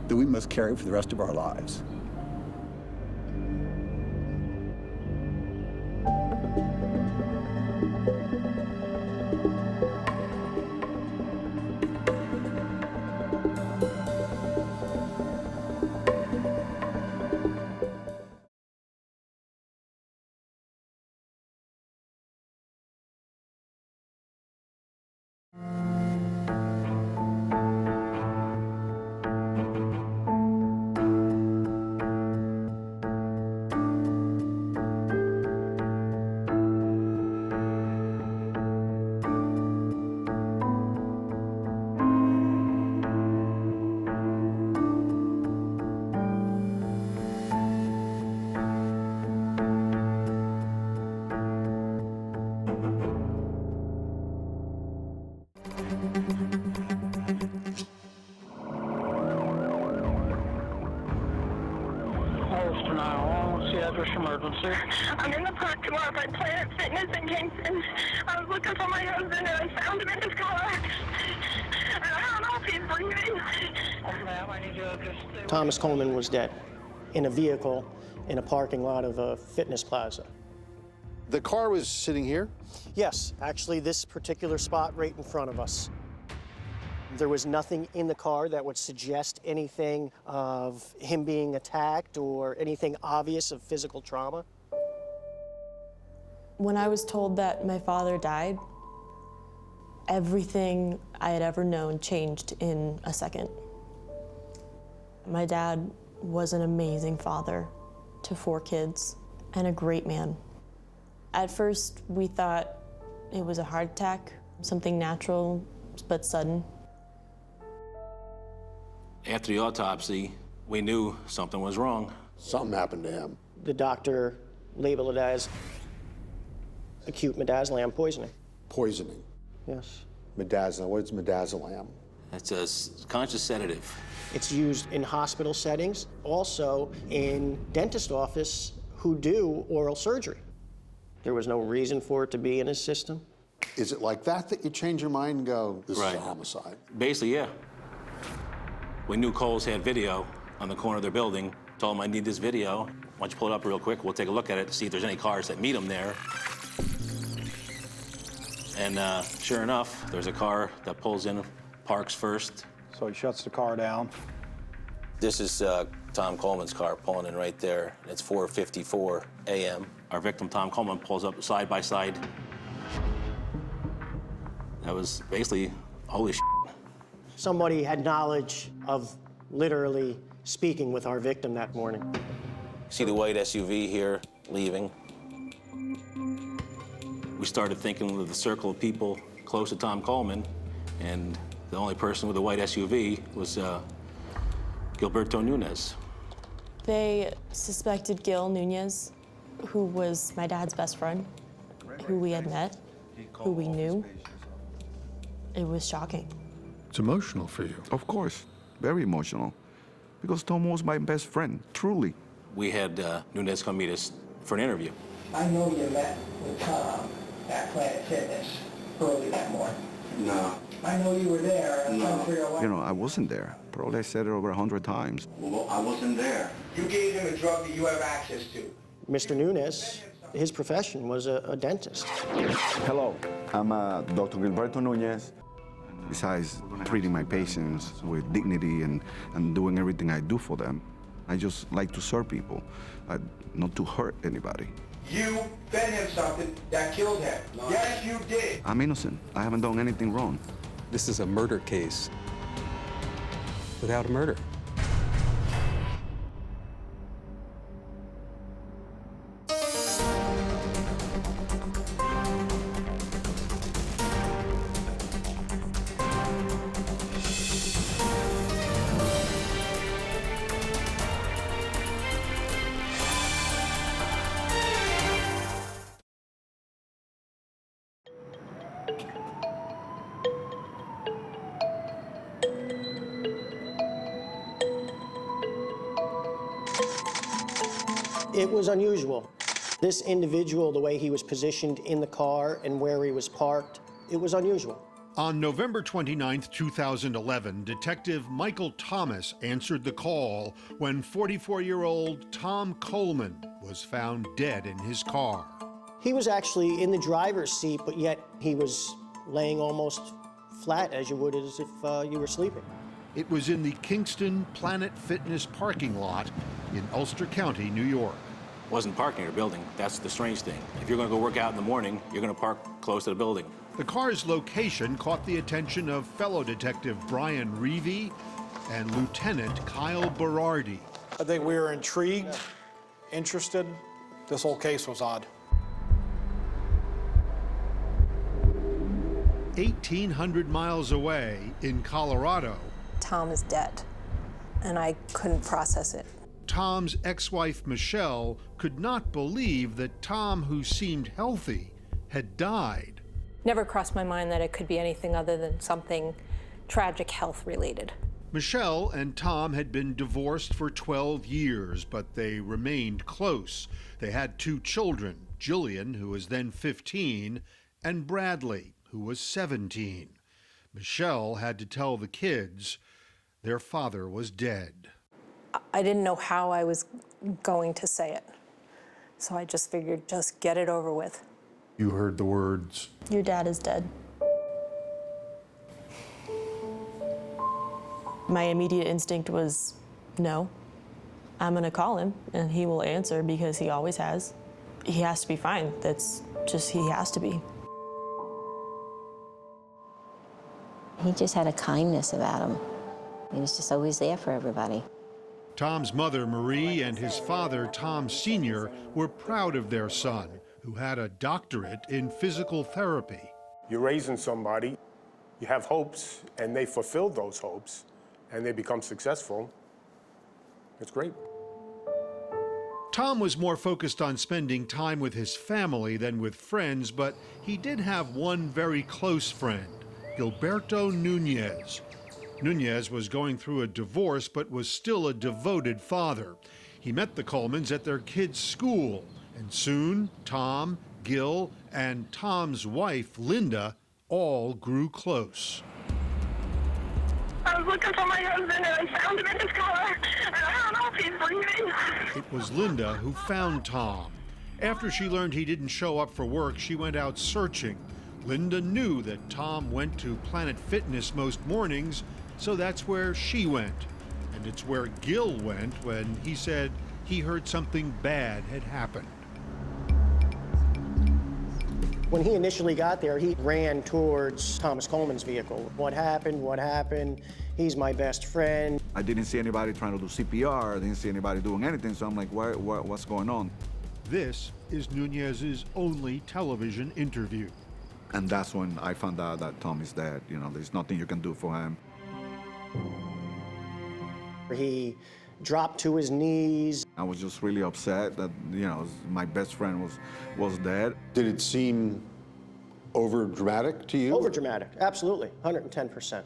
that we must carry for the rest of our lives. What's the emergency? I'm in the parking lot by Planet Fitness in Kingston. I was looking for my husband and I found him in his car. And I don't know if he's breathing. Ma'am, I need you to just... Thomas Coleman was dead in a vehicle in a parking lot of a fitness plaza. The car was sitting here? Yes, actually this particular spot right in front of us. There was nothing in the car that would suggest anything of him being attacked or anything obvious of physical trauma. When I was told that my father died, everything I had ever known changed in a second. My dad was an amazing father to 4 kids and a great man. At first, we thought it was a heart attack, something natural but sudden. After the autopsy, we knew something was wrong. Something happened to him. The doctor labeled it as acute midazolam poisoning. Poisoning? Yes. Midazolam. What is midazolam? It's a conscious sedative. It's used in hospital settings, also in dentist office who do oral surgery. There was no reason for it to be in his system. Is it like that you change your mind and go, this Right. is a homicide? Basically, yeah. We knew Coles had video on the corner of their building. Told him, I need this video. Why don't you pull it up real quick? We'll take a look at it to see if there's any cars that meet him there. And sure enough, there's a car that pulls in, parks first. So he shuts the car down. This is Tom Coleman's car pulling in right there. It's 4:54 a.m. Our victim, Tom Coleman, pulls up side by side. That was basically, holy shit. Somebody had knowledge of literally speaking with our victim that morning. See the white SUV here leaving. We started thinking of the circle of people close to Tom Coleman, and the only person with a white SUV was Gilberto Nunez. They suspected Gil Nunez, who was my dad's best friend, who we had met, who we knew. It was shocking. It's emotional for you. Of course, very emotional, because Tom was my best friend, truly. We had Nunez come meet us for an interview. I know you met with Tom at Planet Fitness early that morning. No. I know you were there. I'm trying to figure out what... You know, I wasn't there. Probably I said it over 100 times. Well, I wasn't there. You gave him a drug that you have access to. Mr. Nunez, his profession was a dentist. Hello, I'm Dr. Gilberto Nunez. Besides treating my patients with dignity and doing everything I do for them, I just like to serve people, not to hurt anybody. You fed him something that killed him. No. Yes, you did. I'm innocent. I haven't done anything wrong. This is a murder case without a murder. It was unusual. This individual, the way he was positioned in the car and where he was parked, it was unusual. On November 29, 2011, Detective Michael Thomas answered the call when 44-year-old Tom Coleman was found dead in his car. He was actually in the driver's seat, but yet he was laying almost flat as you would as if you were sleeping. It was in the Kingston Planet Fitness parking lot in Ulster County, New York. Wasn't parking in a building. That's the strange thing. If you're going to go work out in the morning, you're going to park close to the building. The car's location caught the attention of fellow detective Brian Reevey and Lieutenant Kyle Berardi. I think we were intrigued, interested. This whole case was odd. 1,800 miles away in Colorado, Tom is dead, and I couldn't process it. Tom's ex-wife, Michelle, could not believe that Tom, who seemed healthy, had died. Never crossed my mind that it could be anything other than something tragic health related. Michelle and Tom had been divorced for 12 years, but they remained close. They had 2 children, Jillian, who was then 15, and Bradley, who was 17. Michelle had to tell the kids their father was dead. I didn't know how I was going to say it, so I just figured just get it over with. You heard the words, Your dad is dead. My immediate instinct was, no. I'm gonna call him and he will answer because he always has. He has to be fine. That's just, he has to be. He just had a kindness about him. He was just always there for everybody. Tom's mother, Marie, and his father, Tom Sr., were proud of their son, who had a doctorate in physical therapy. You're raising somebody, you have hopes, and they fulfill those hopes, and they become successful. It's great. Tom was more focused on spending time with his family than with friends, but he did have one very close friend, Gilberto Nunez. Nunez was going through a divorce, but was still a devoted father. He met the Colemans at their kids' school, and soon Tom, Gil, and Tom's wife, Linda, all grew close. I was looking for my husband and I found him in his car, and I don't know if he's breathing. It was Linda who found Tom. After she learned he didn't show up for work, she went out searching. Linda knew that Tom went to Planet Fitness most mornings, so that's where she went. And it's where Gil went when he said he heard something bad had happened. When he initially got there, he ran towards Thomas Coleman's vehicle. What happened? What happened? He's my best friend. I didn't see anybody trying to do CPR. I didn't see anybody doing anything, so I'm like, what's going on? This is Nunez's only television interview. And that's when I found out that Tom is dead. You know, there's nothing you can do for him. He dropped to his knees. I was just really upset that, you know, my best friend was dead. Did it seem over-dramatic to you? Over-dramatic, absolutely, 110%.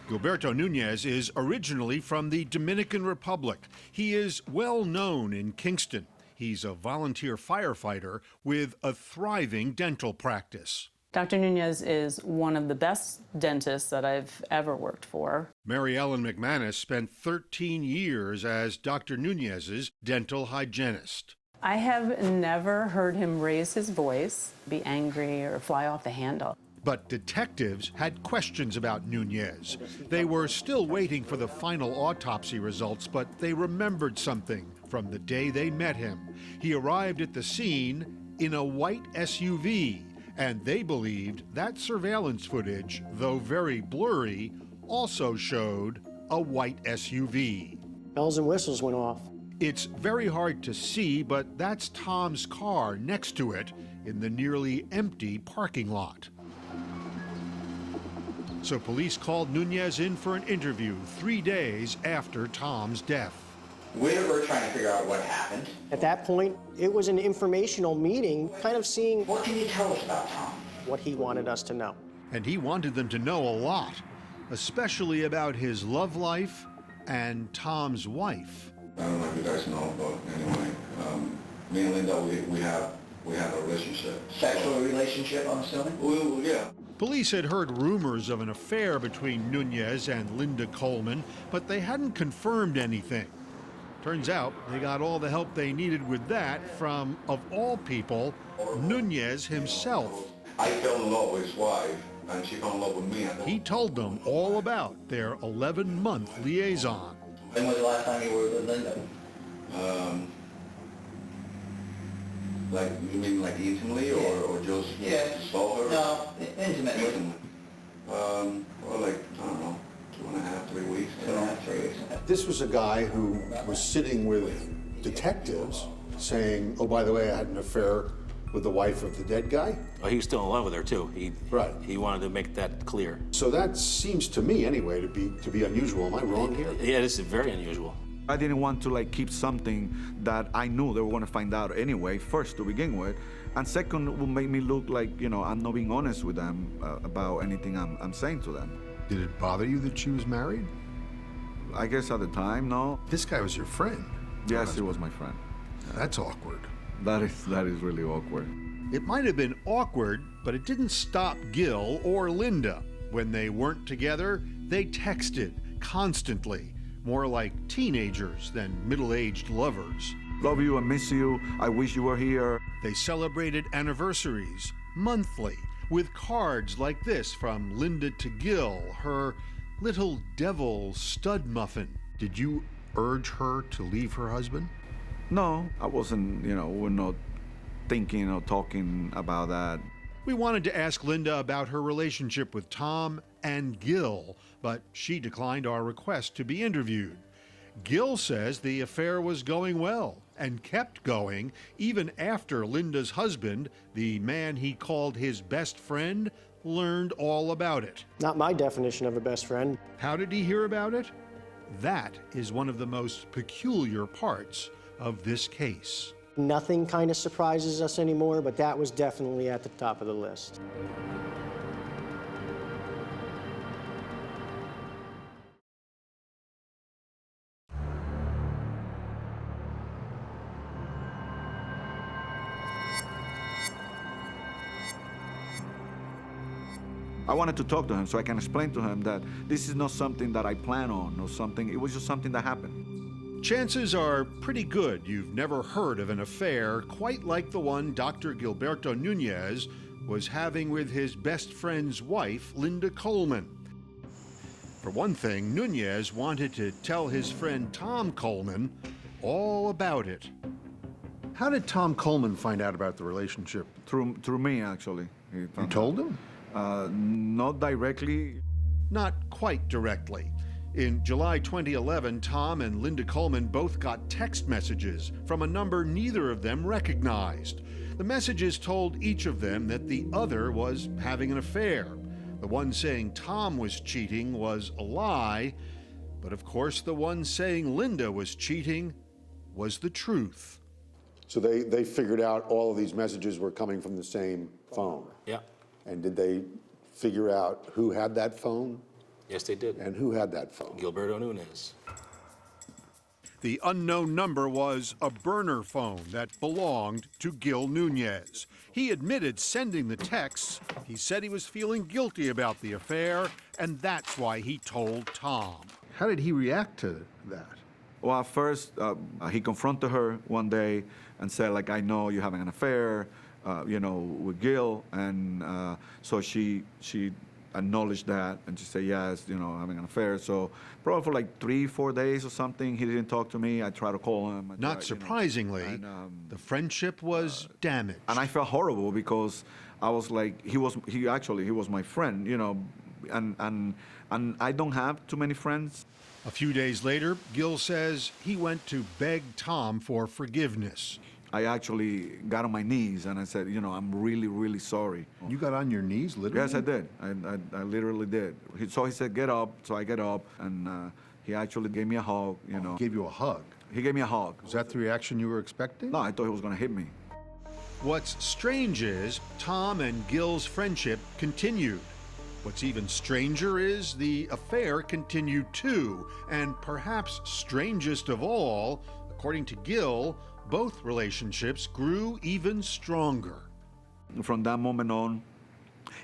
Gilberto Nunez is originally from the Dominican Republic. He is well known in Kingston. He's a volunteer firefighter with a thriving dental practice. Dr. Nunez is one of the best dentists that I've ever worked for. Mary Ellen McManus spent 13 years as Dr. Nunez's dental hygienist. I have never heard him raise his voice, be angry, or fly off the handle. But detectives had questions about Nunez. They were still waiting for the final autopsy results, but they remembered something from the day they met him. He arrived at the scene in a white SUV, and they believed that surveillance footage, though very blurry, also showed a white SUV. Bells and whistles went off. It's very hard to see, but that's Tom's car next to it in the nearly empty parking lot. So police called Nunez in for an interview 3 days after Tom's death. We're trying to figure out what happened. At that point, it was an informational meeting, kind of seeing... What can you tell us about Tom? What he wanted us to know. And he wanted them to know a lot, especially about his love life and Tom's wife. I don't know if you guys know, but anyway, me and Linda, we have a relationship. Sexual relationship, I'm assuming? Well, yeah. Police had heard rumors of an affair between Nunez and Linda Coleman, but they hadn't confirmed anything. Turns out they got all the help they needed with that from, of all people, Nunez himself. I fell in love with his wife, and she fell in love with me. He told them all about their 11-month liaison. When was the last time you were with Linda? Like, you mean like intimately, or just saw her? No, intimately. Well, like, I don't know, 2.5, 3 weeks. 2.5, 3 weeks. This was a guy who was sitting with detectives saying, oh, by the way, I had an affair with the wife of the dead guy? Oh, he was still in love with her, too. Right. He wanted to make that clear. So that seems to me, anyway, to be unusual. Am I wrong here? Yeah, this is very unusual. I didn't want to like keep something that I knew they were going to find out anyway, first to begin with, and second, it will make me look like, you know, I'm not being honest with them about anything I'm saying to them. Did it bother you that she was married? I guess at the time, no. This guy was your friend. Yes, he was my friend. That's awkward. That is really awkward. It might have been awkward, but it didn't stop Gil or Linda. When they weren't together, they texted constantly, more like teenagers than middle-aged lovers. Love you, I miss you, I wish you were here. They celebrated anniversaries monthly with cards like this from Linda to Gil, her little devil stud muffin. Did you urge her to leave her husband? No, I wasn't, we're not thinking or talking about that. We wanted to ask Linda about her relationship with Tom and Gil, but she declined our request to be interviewed. Gil says the affair was going well and kept going even after Linda's husband, the man he called his best friend, learned all about it. Not my definition of a best friend. How did he hear about it? That is one of the most peculiar parts of this case. Nothing kind of surprises us anymore, but that was definitely at the top of the list. I wanted to talk to him so I can explain to him that this is not something that I plan on or something. It was just something that happened. Chances are pretty good you've never heard of an affair quite like the one Dr. Gilberto Nunez was having with his best friend's wife, Linda Coleman. For one thing, Nunez wanted to tell his friend Tom Coleman all about it. How did Tom Coleman find out about the relationship? Through me, actually. You told him? Not directly. Not quite directly. In July 2011, Tom and Linda Coleman both got text messages from a number neither of them recognized. The messages told each of them that the other was having an affair. The one saying Tom was cheating was a lie, but of course the one saying Linda was cheating was the truth. So they figured out all of these messages were coming from the same phone? Yeah. And did they figure out who had that phone? Yes, they did. And who had that phone? Gilberto Nunez. The unknown number was a burner phone that belonged to Gil Nunez. He admitted sending the texts. He said he was feeling guilty about the affair, and that's why he told Tom. How did he react to that? Well, at first, he confronted her one day and said, like, I know you're having an affair, with Gil. And so she acknowledged that, and she said, yes, having an affair. So probably for like 3-4 days or something, he didn't talk to me. I tried to call him. Not surprisingly, the friendship was damaged. And I felt horrible because I was like, he was my friend, and I don't have too many friends. A few days later, Gil says he went to beg Tom for forgiveness. I actually got on my knees and I said, I'm really, really sorry. You got on your knees, literally? Yes, I did. I literally did. So he said, get up. So I get up, and he actually gave me a hug, He gave you a hug? He gave me a hug. Was that the reaction you were expecting? No, I thought he was going to hit me. What's strange is Tom and Gil's friendship continued. What's even stranger is the affair continued too, and perhaps strangest of all, according to Gil, both relationships grew even stronger. From that moment on,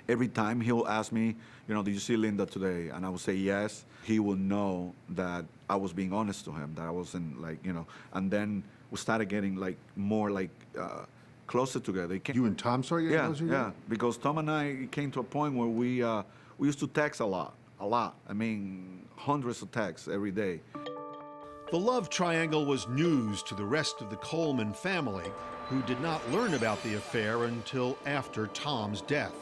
every time he'll ask me, did you see Linda today? And I will say yes. He will know that I was being honest to him, that I wasn't and then we started getting more closer together. You and Tom started getting closer together? Yeah, because Tom and I came to a point where we used to text a lot. I mean, hundreds of texts every day. The love triangle was news to the rest of the Coleman family, who did not learn about the affair until after Tom's death.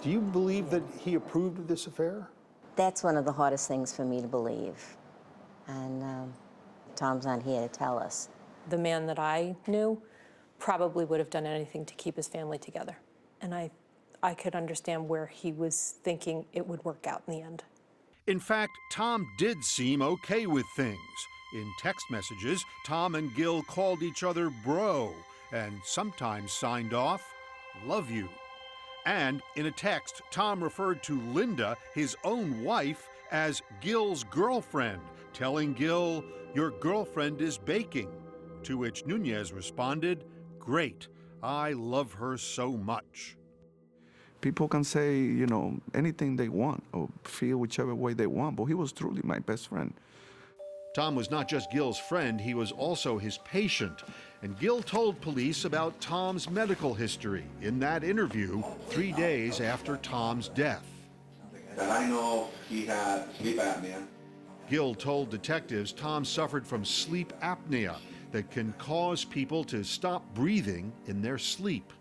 Do you believe that he approved of this affair? That's one of the hardest things for me to believe. And Tom's not here to tell us. The man that I knew probably would have done anything to keep his family together. And I could understand where he was thinking it would work out in the end. In fact, Tom did seem okay with things. In text messages, Tom and Gil called each other bro and sometimes signed off, love you. And in a text, Tom referred to Linda, his own wife, as Gil's girlfriend, telling Gil, "Your girlfriend is baking." To which Nunez responded, "Great, I love her so much." People can say, you know, anything they want or feel whichever way they want, but he was truly my best friend. Tom was not just Gil's friend, he was also his patient. And Gil told police about Tom's medical history in that interview 3 days after Tom's death. And I know he had sleep apnea. Gil told detectives Tom suffered from sleep apnea that can cause people to stop breathing in their sleep.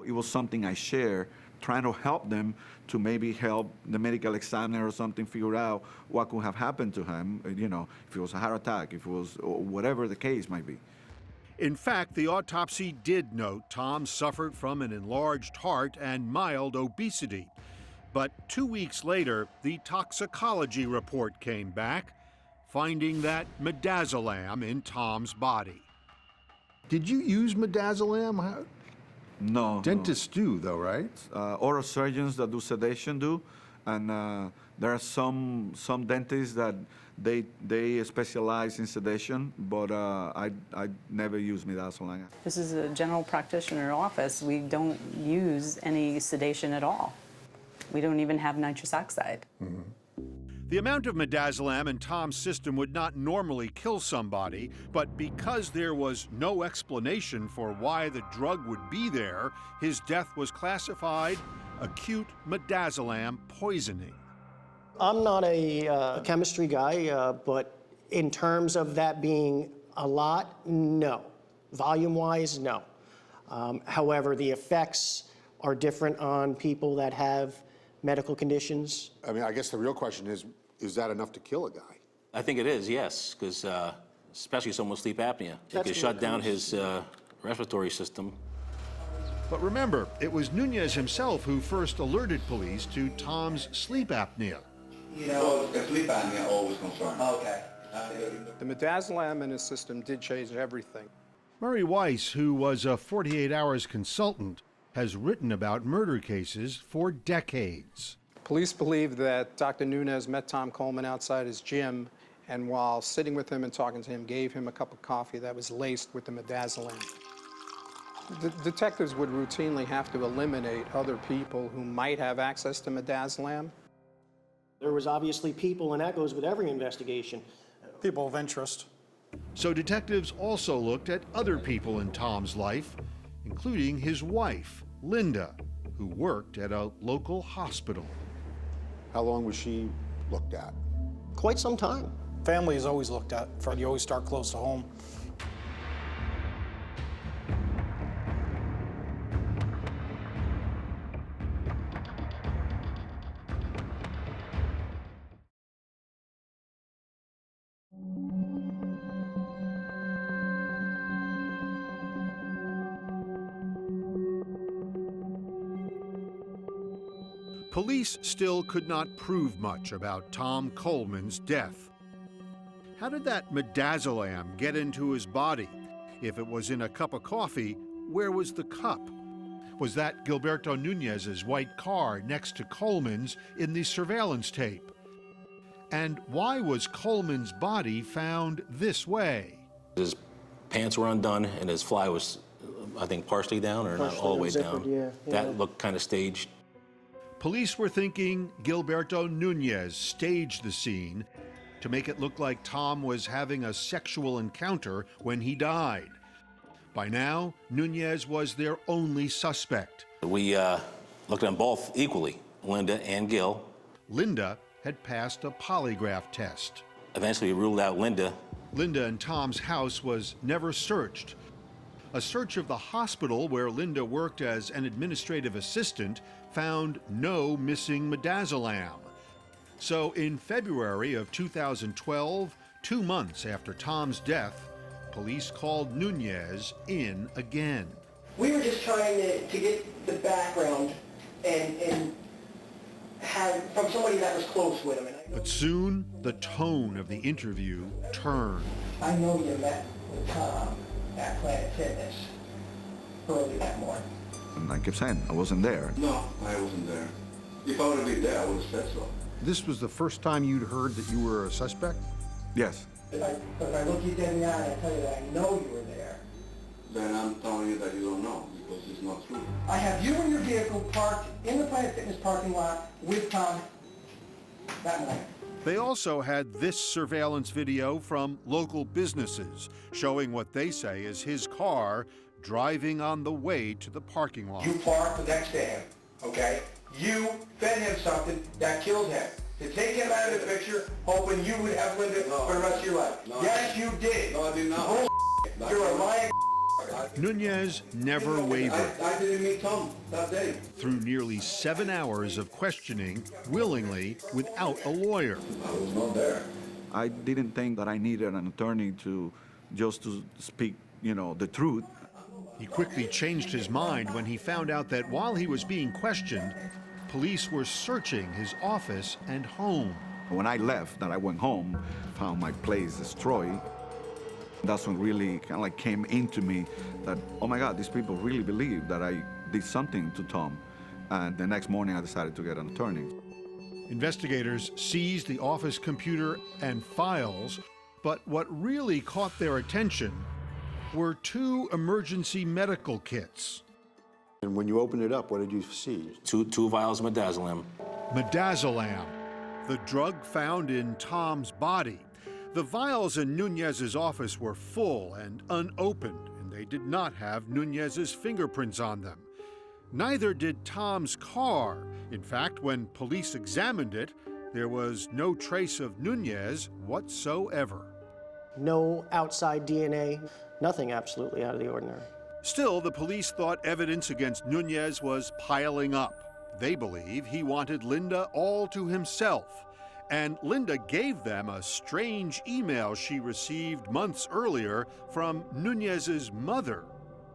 It was something I shared, trying to help them to maybe help the medical examiner or something figure out what could have happened to him, you know, if it was a heart attack, if it was or whatever the case might be. In fact, the autopsy did note Tom suffered from an enlarged heart and mild obesity. But 2 weeks later, the toxicology report came back, finding that midazolam in Tom's body. Did you use midazolam? No. Dentists do, though, right? Oral surgeons that do sedation do, and there are some dentists that they specialize in sedation, but I never use midazolam. This is a general practitioner office. We don't use any sedation at all. We don't even have nitrous oxide. Mm-hmm. The amount of midazolam in Tom's system would not normally kill somebody, but because there was no explanation for why the drug would be there, his death was classified acute midazolam poisoning. I'm not a chemistry guy, but in terms of that being a lot, no. Volume-wise, no. However, the effects are different on people that have medical conditions. I mean, I guess the real question is that enough to kill a guy? I think it is, yes, because especially someone with sleep apnea. It could shut down his respiratory system. But remember, it was Nunez himself who first alerted police to Tom's sleep apnea. You know, the sleep apnea always concerned. Okay. The midazolam in his system did change everything. Murray Weiss, who was a 48 Hours consultant, has written about murder cases for decades. Police believe that Dr. Nunez met Tom Coleman outside his gym, and while sitting with him and talking to him, gave him a cup of coffee that was laced with the midazolam. The detectives would routinely have to eliminate other people who might have access to midazolam. There was obviously people, and that goes with every investigation. People of interest. So detectives also looked at other people in Tom's life, including his wife, Linda, who worked at a local hospital. How long was she looked at? Quite some time. Family is always looked at. You always start close to home. Police still could not prove much about Tom Coleman's death. How did that midazolam get into his body? If it was in a cup of coffee, where was the cup? Was that Gilberto Nunez's white car next to Coleman's in the surveillance tape? And why was Coleman's body found this way? His pants were undone and his fly was, I think, partially down or not all the way down. Yeah. That looked kind of staged. Police were thinking Gilberto Nunez staged the scene to make it look like Tom was having a sexual encounter when he died. By now, Nunez was their only suspect. We looked at them both equally, Linda and Gil. Linda had passed a polygraph test. Eventually, we ruled out Linda. Linda and Tom's house was never searched. A search of the hospital where Linda worked as an administrative assistant found no missing midazolam. So in February of 2012, 2 months after Tom's death, police called Nunez in again. We were just trying to get the background and have from somebody that was close with him. But soon, the tone of the interview turned. I know you met with Tom at Planet Fitness early that morning. And I kept saying, I wasn't there. No, I wasn't there. If I would have been there, I would have said so. This was the first time you'd heard that you were a suspect? Yes. If I look you dead in the eye and I tell you that I know you were there, Then I'm telling you that you don't know, because it's not true. I have you and your vehicle parked in the Planet Fitness parking lot with Tom that morning. They also had this surveillance video from local businesses showing what they say is his car driving on the way to the parking lot. You parked next to him, okay? You fed him something that killed him. To take him out of the picture, hoping you would have Linda for the rest of your life. No, yes, you did. No, I did not. Bull. You're a lying. Nunez never wavered. I didn't meet Tom that day. Through nearly 7 hours of questioning, willingly, without a lawyer. I was not there. I didn't think that I needed an attorney to speak, the truth. He quickly changed his mind when he found out that while he was being questioned, police were searching his office and home. When I left, that I went home, found my place destroyed. That's when really kind of like came into me that, oh my God, these people really believe that I did something to Tom. And the next morning I decided to get an attorney. Investigators seized the office computer and files, but what really caught their attention were 2 emergency medical kits. And when you opened it up, what did you see? Two vials of midazolam. Midazolam, the drug found in Tom's body. The vials in Nunez's office were full and unopened, and they did not have Nunez's fingerprints on them. Neither did Tom's car. In fact, when police examined it, there was no trace of Nunez whatsoever. No outside DNA, nothing absolutely out of the ordinary. Still, the police thought evidence against Nunez was piling up. They believe he wanted Linda all to himself. And Linda gave them a strange email she received months earlier from Nunez's mother,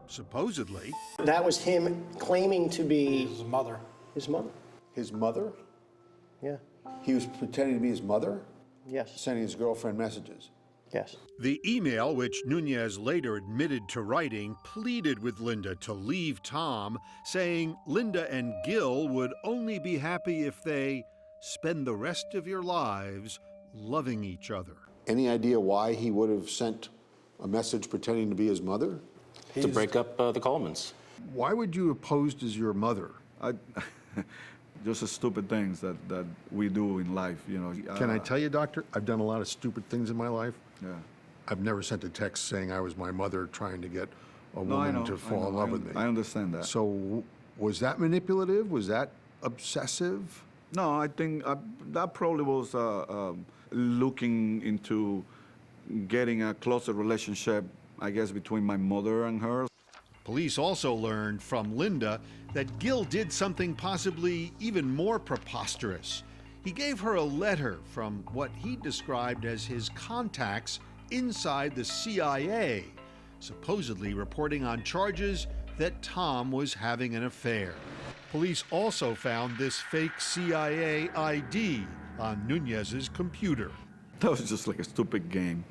supposedly. That was him claiming to be His mother. his mother. His mother? Yeah. He was pretending to be his mother? Yes. Sending his girlfriend messages? Yes. The email, which Nunez later admitted to writing, pleaded with Linda to leave Tom, saying Linda and Gil would only be happy if they spend the rest of your lives loving each other. Any idea why he would have sent a message pretending to be his mother? To break up the Colemans. Why would you have posed as your mother? Just the stupid things that we do in life, Can I tell you, Doctor, I've done a lot of stupid things in my life. Yeah. I've never sent a text saying I was my mother trying to get a No, I woman know, to I fall in know, love with me. I understand that. So was that manipulative? Was that obsessive? No, I think that probably was looking into getting a closer relationship, I guess, between my mother and her. Police also learned from Linda that Gil did something possibly even more preposterous. He gave her a letter from what he described as his contacts inside the CIA, supposedly reporting on charges that Tom was having an affair. Police also found this fake CIA ID on Nunez's computer. That was just like a stupid game.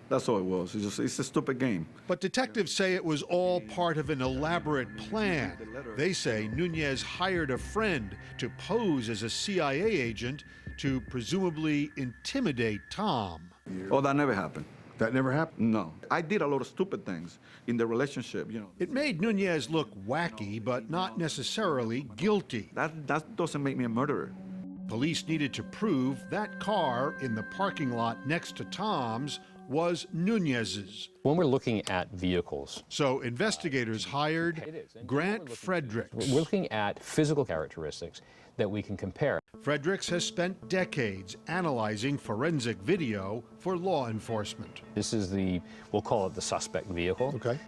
That's all it was. It's a stupid game. But detectives say it was all part of an elaborate plan. They say Nunez hired a friend to pose as a CIA agent to presumably intimidate Tom. Oh, that never happened. That never happened? No. I did a lot of stupid things in the relationship, It made Nunez look wacky, but not necessarily guilty. That doesn't make me a murderer. Police needed to prove that car in the parking lot next to Tom's was Nunez's. When we're looking at vehicles, so investigators hired Grant Fredericks. we're looking at physical characteristics that we can compare. Fredericks has spent decades analyzing forensic video for law enforcement. This is we'll call it the suspect vehicle. Okay.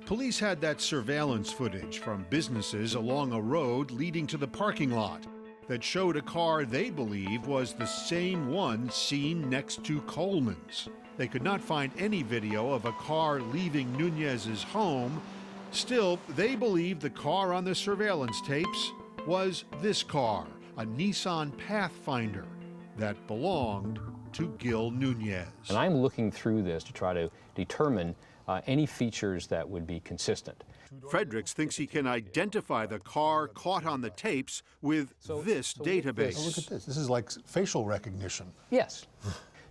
Police had that surveillance footage from businesses along a road leading to the parking lot that showed a car they believe was the same one seen next to Coleman's. They could not find any video of a car leaving Nunez's home. Still, they believe the car on the surveillance tapes was this car, a Nissan Pathfinder, that belonged to Gil Nunez. And I'm looking through this to try to determine any features that would be consistent. Fredericks thinks he can identify the car caught on the tapes with this database. Oh, look at this. This is like facial recognition. Yes.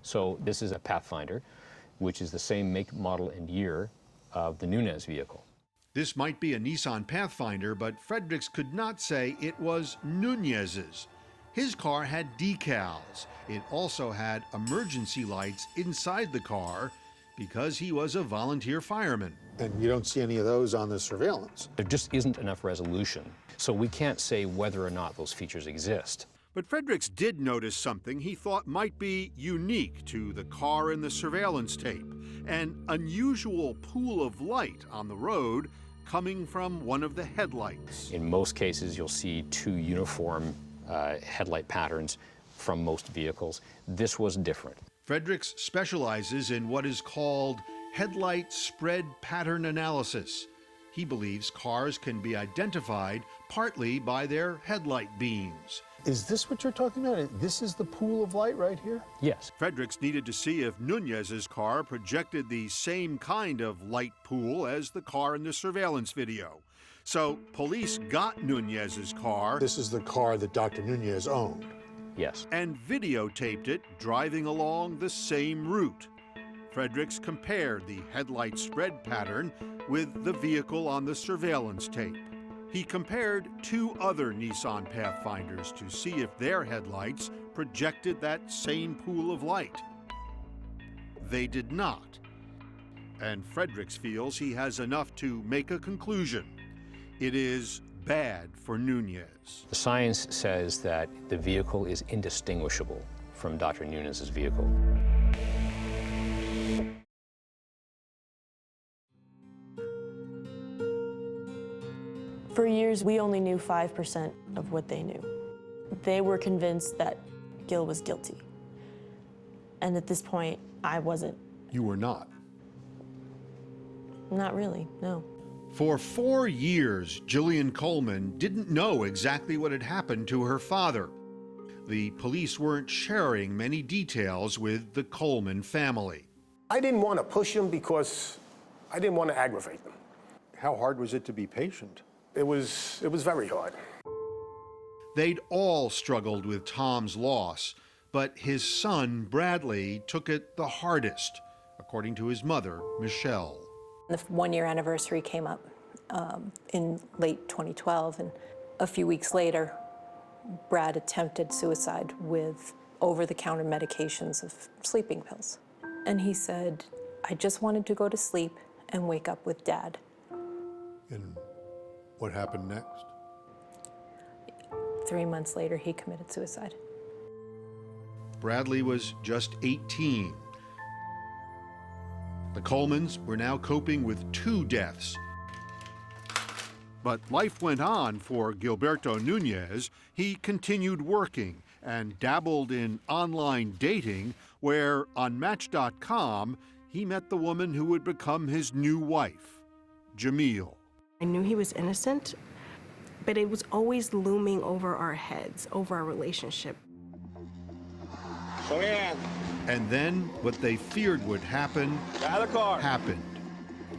So this is a Pathfinder, which is the same make, model, and year of the Nunez vehicle. This might be a Nissan Pathfinder, but Fredericks could not say it was Nunez's. His car had decals. It also had emergency lights inside the car because he was a volunteer fireman. And you don't see any of those on the surveillance. There just isn't enough resolution, so we can't say whether or not those features exist. But Fredericks did notice something he thought might be unique to the car in the surveillance tape, an unusual pool of light on the road coming from one of the headlights. In most cases, you'll see two uniform headlight patterns from most vehicles. This was different. Fredericks specializes in what is called headlight spread pattern analysis. He believes cars can be identified partly by their headlight beams. Is this what you're talking about? This is the pool of light right here? Yes. Fredericks needed to see if Nunez's car projected the same kind of light pool as the car in the surveillance video. So police got Nunez's car. This is the car that Dr. Nunez owned. Yes. And videotaped it driving along the same route. Fredericks compared the headlight spread pattern with the vehicle on the surveillance tape. He compared two other Nissan Pathfinders to see if their headlights projected that same pool of light. They did not. And Fredericks feels he has enough to make a conclusion. It is bad for Nunez. The science says that the vehicle is indistinguishable from Dr. Nunez's vehicle. For years, we only knew 5% of what they knew. They were convinced that Gil was guilty. And at this point, I wasn't. You were not. Not really, no. For 4 years, Jillian Coleman didn't know exactly what had happened to her father. The police weren't sharing many details with the Coleman family. I didn't want to push them because I didn't want to aggravate them. How hard was it to be patient? It was very hard. They'd all struggled with Tom's loss, but his son, Bradley, took it the hardest, according to his mother, Michelle. The 1-year anniversary came up in late 2012, and a few weeks later, Brad attempted suicide with over-the-counter medications of sleeping pills. And he said, "I just wanted to go to sleep and wake up with Dad." And what happened next? 3 months later, he committed suicide. Bradley was just 18. The Colemans were now coping with 2 deaths. But life went on for Gilberto Nunez. He continued working and dabbled in online dating, where on Match.com, he met the woman who would become his new wife, Jamil. I knew he was innocent, but it was always looming over our heads, over our relationship. And then what they feared would happen happened.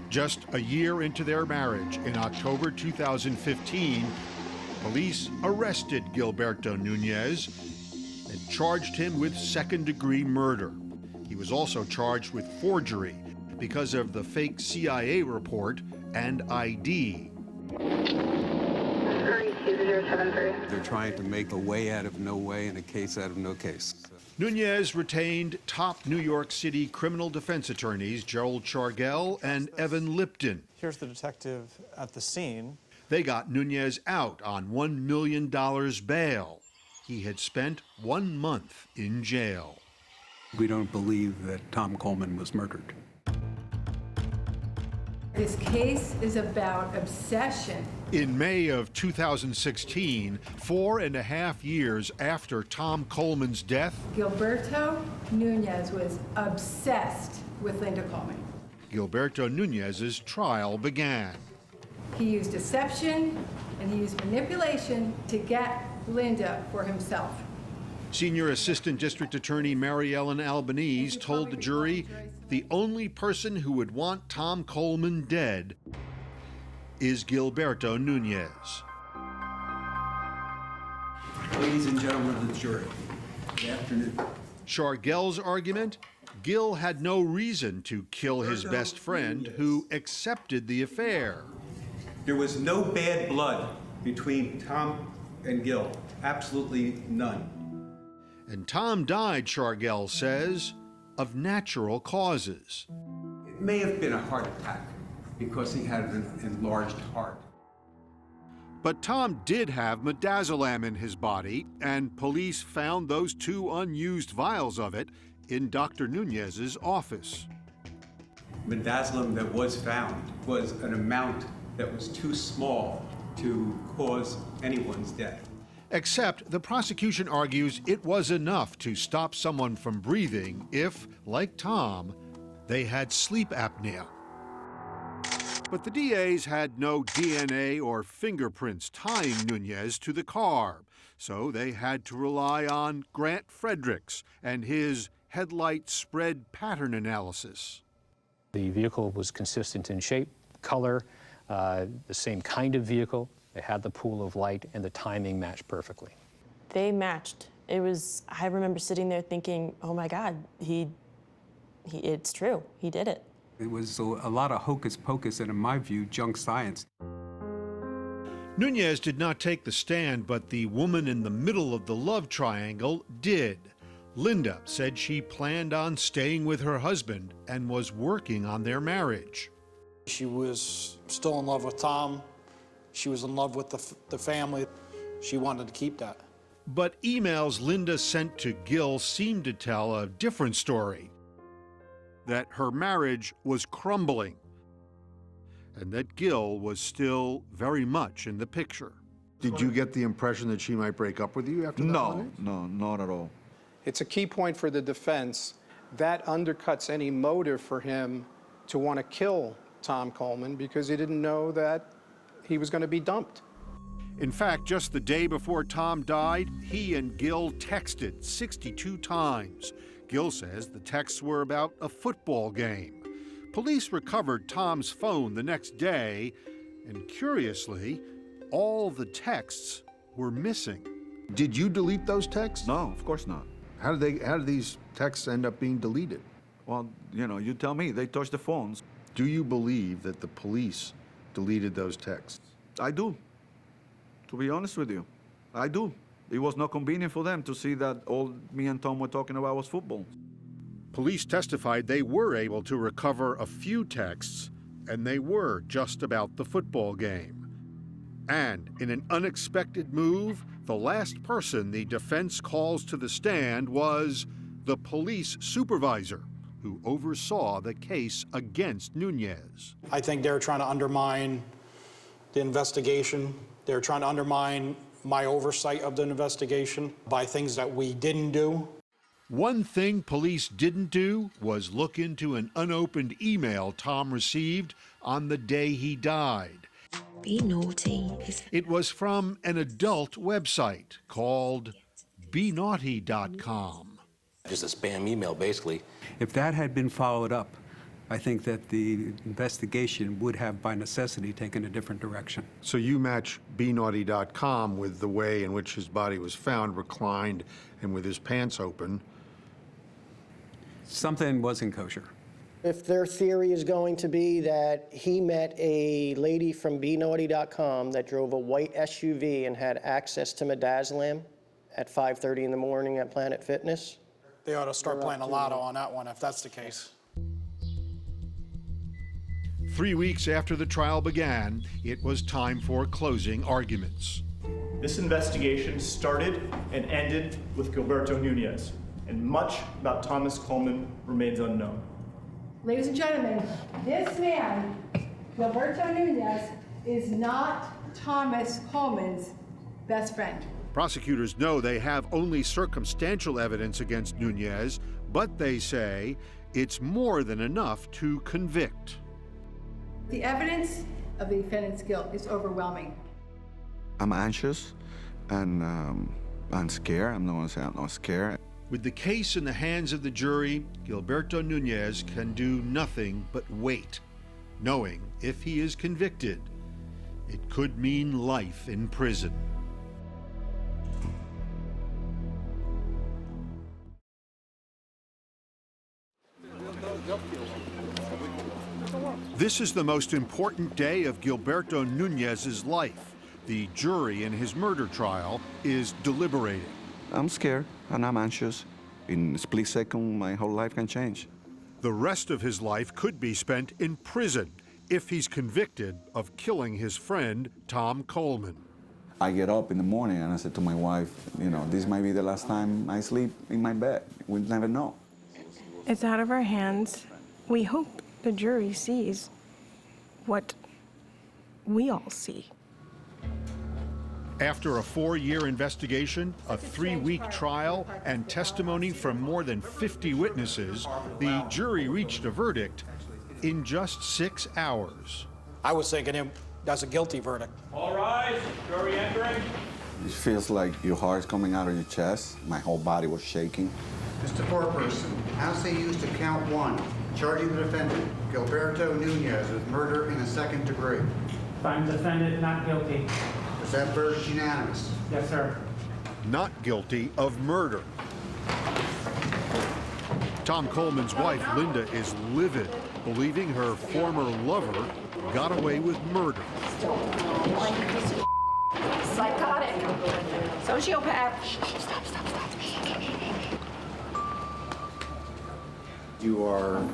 Just a year into their marriage, in October 2015, police arrested Gilberto Nunez and charged him with second-degree murder. He was also charged with forgery because of the fake CIA report and ID. They're trying to make a way out of no way and a case out of no case. Nunez retained top New York City criminal defense attorneys Gerald Chargell and Evan Lipton. Here's the detective at the scene. They got Nunez out on $1 million bail. He had spent 1 month in jail. We don't believe that Tom Coleman was murdered. This case is about obsession. In May of 2016, 4.5 years after Tom Coleman's death, Gilberto Nunez was obsessed with Linda Coleman. Gilberto Nunez's trial began. He used deception and he used manipulation to get Linda for himself. Senior Assistant District Attorney Mary Ellen Albanese told the jury the only person who would want Tom Coleman dead is Gilberto Nunez. Ladies and gentlemen of the jury, good afternoon. Shargel's argument? Gil had no reason to kill his best friend, who accepted the affair. There was no bad blood between Tom and Gil. Absolutely none. And Tom died, Shargel says, of natural causes. It may have been a heart attack because he had an enlarged heart. But Tom did have midazolam in his body, and police found those 2 unused vials of it in Dr. Nunez's office. Midazolam that was found was an amount that was too small to cause anyone's death. Except the prosecution argues it was enough to stop someone from breathing if, like Tom, they had sleep apnea. But the DAs had no DNA or fingerprints tying Nunez to the car, so they had to rely on Grant Fredericks and his headlight spread pattern analysis. The vehicle was consistent in shape, color, the same kind of vehicle. It had the pool of light, and the timing matched perfectly. They matched. I remember sitting there thinking, oh my God, it's true, he did it. It was a lot of hocus pocus and, in my view, junk science. Nunez did not take the stand, but the woman in the middle of the love triangle did. Linda said she planned on staying with her husband and was working on their marriage. She was still in love with Tom. She was in love with the family. She wanted to keep that. But emails Linda sent to Gil seemed to tell a different story. That her marriage was crumbling, and that Gil was still very much in the picture. Did you get the impression that she might break up with you after that? No, not at all. It's a key point for the defense. That undercuts any motive for him to want to kill Tom Coleman because he didn't know that he was going to be dumped. In fact, just the day before Tom died, he and Gil texted 62 times. Gil says the texts were about a football game. Police recovered Tom's phone the next day, and curiously, all the texts were missing. Did you delete those texts? No, of course not. How did these texts end up being deleted? Well, you tell me. They touched the phones. Do you believe that the police deleted those texts? I do. To be honest with you, I do. It was not convenient for them to see that all me and Tom were talking about was football. Police testified they were able to recover a few texts, and they were just about the football game. And in an unexpected move, the last person the defense calls to the stand was the police supervisor who oversaw the case against Nunez. I think they're trying to undermine the investigation. They're trying to undermine my oversight of the investigation by things that we didn't do. One thing police didn't do was look into an unopened email Tom received on the day he died. Be naughty. It was from an adult website called benaughty.com. Just a spam email, basically. If that had been followed up, I think that the investigation would have, by necessity, taken a different direction. So you match benaughty.com with the way in which his body was found, reclined and with his pants open. Something wasn't kosher. If their theory is going to be that he met a lady from benaughty.com that drove a white SUV and had access to midazolam at 5:30 in the morning at Planet Fitness, They ought to start playing a lotto on that one if that's the case. 3 weeks after the trial began, it was time for closing arguments. This investigation started and ended with Gilberto Nunez, and much about Thomas Coleman remains unknown. Ladies and gentlemen, this man, Gilberto Nunez, is not Thomas Coleman's best friend. Prosecutors know they have only circumstantial evidence against Nunez, but they say it's more than enough to convict. The evidence of the defendant's guilt is overwhelming. I'm anxious and I'm scared. I'm not going to say I'm not scared. With the case in the hands of the jury, Gilberto Nunez can do nothing but wait, knowing if he is convicted, It could mean life in prison. This is the most important day of Gilberto Nunez's life. The jury in his murder trial is deliberating. I'm scared and I'm anxious. In a split second, my whole life can change. The rest of his life could be spent in prison if he's convicted of killing his friend, Tom Coleman. I get up in the morning and I said to my wife, you know, this might be the last time I sleep in my bed. We'll never know. It's out of our hands. We hope the jury sees what we all see. After a 4-year investigation, a 3-week trial, and testimony from more than 50 witnesses, the jury reached a verdict in just 6 hours. I was thinking that's a guilty verdict. All rise, jury entering. It feels like your heart's coming out of your chest. My whole body was shaking. Mr. Foreperson, as they used to count 1, charging the defendant, Gilberto Nunez, with murder in the 2nd degree. Find defendant not guilty. Is that verdict unanimous? Yes, sir. Not guilty of murder. Tom Coleman's wife, Linda, is livid, believing her former lover got away with murder. Psychotic. Sociopath. Stop. You are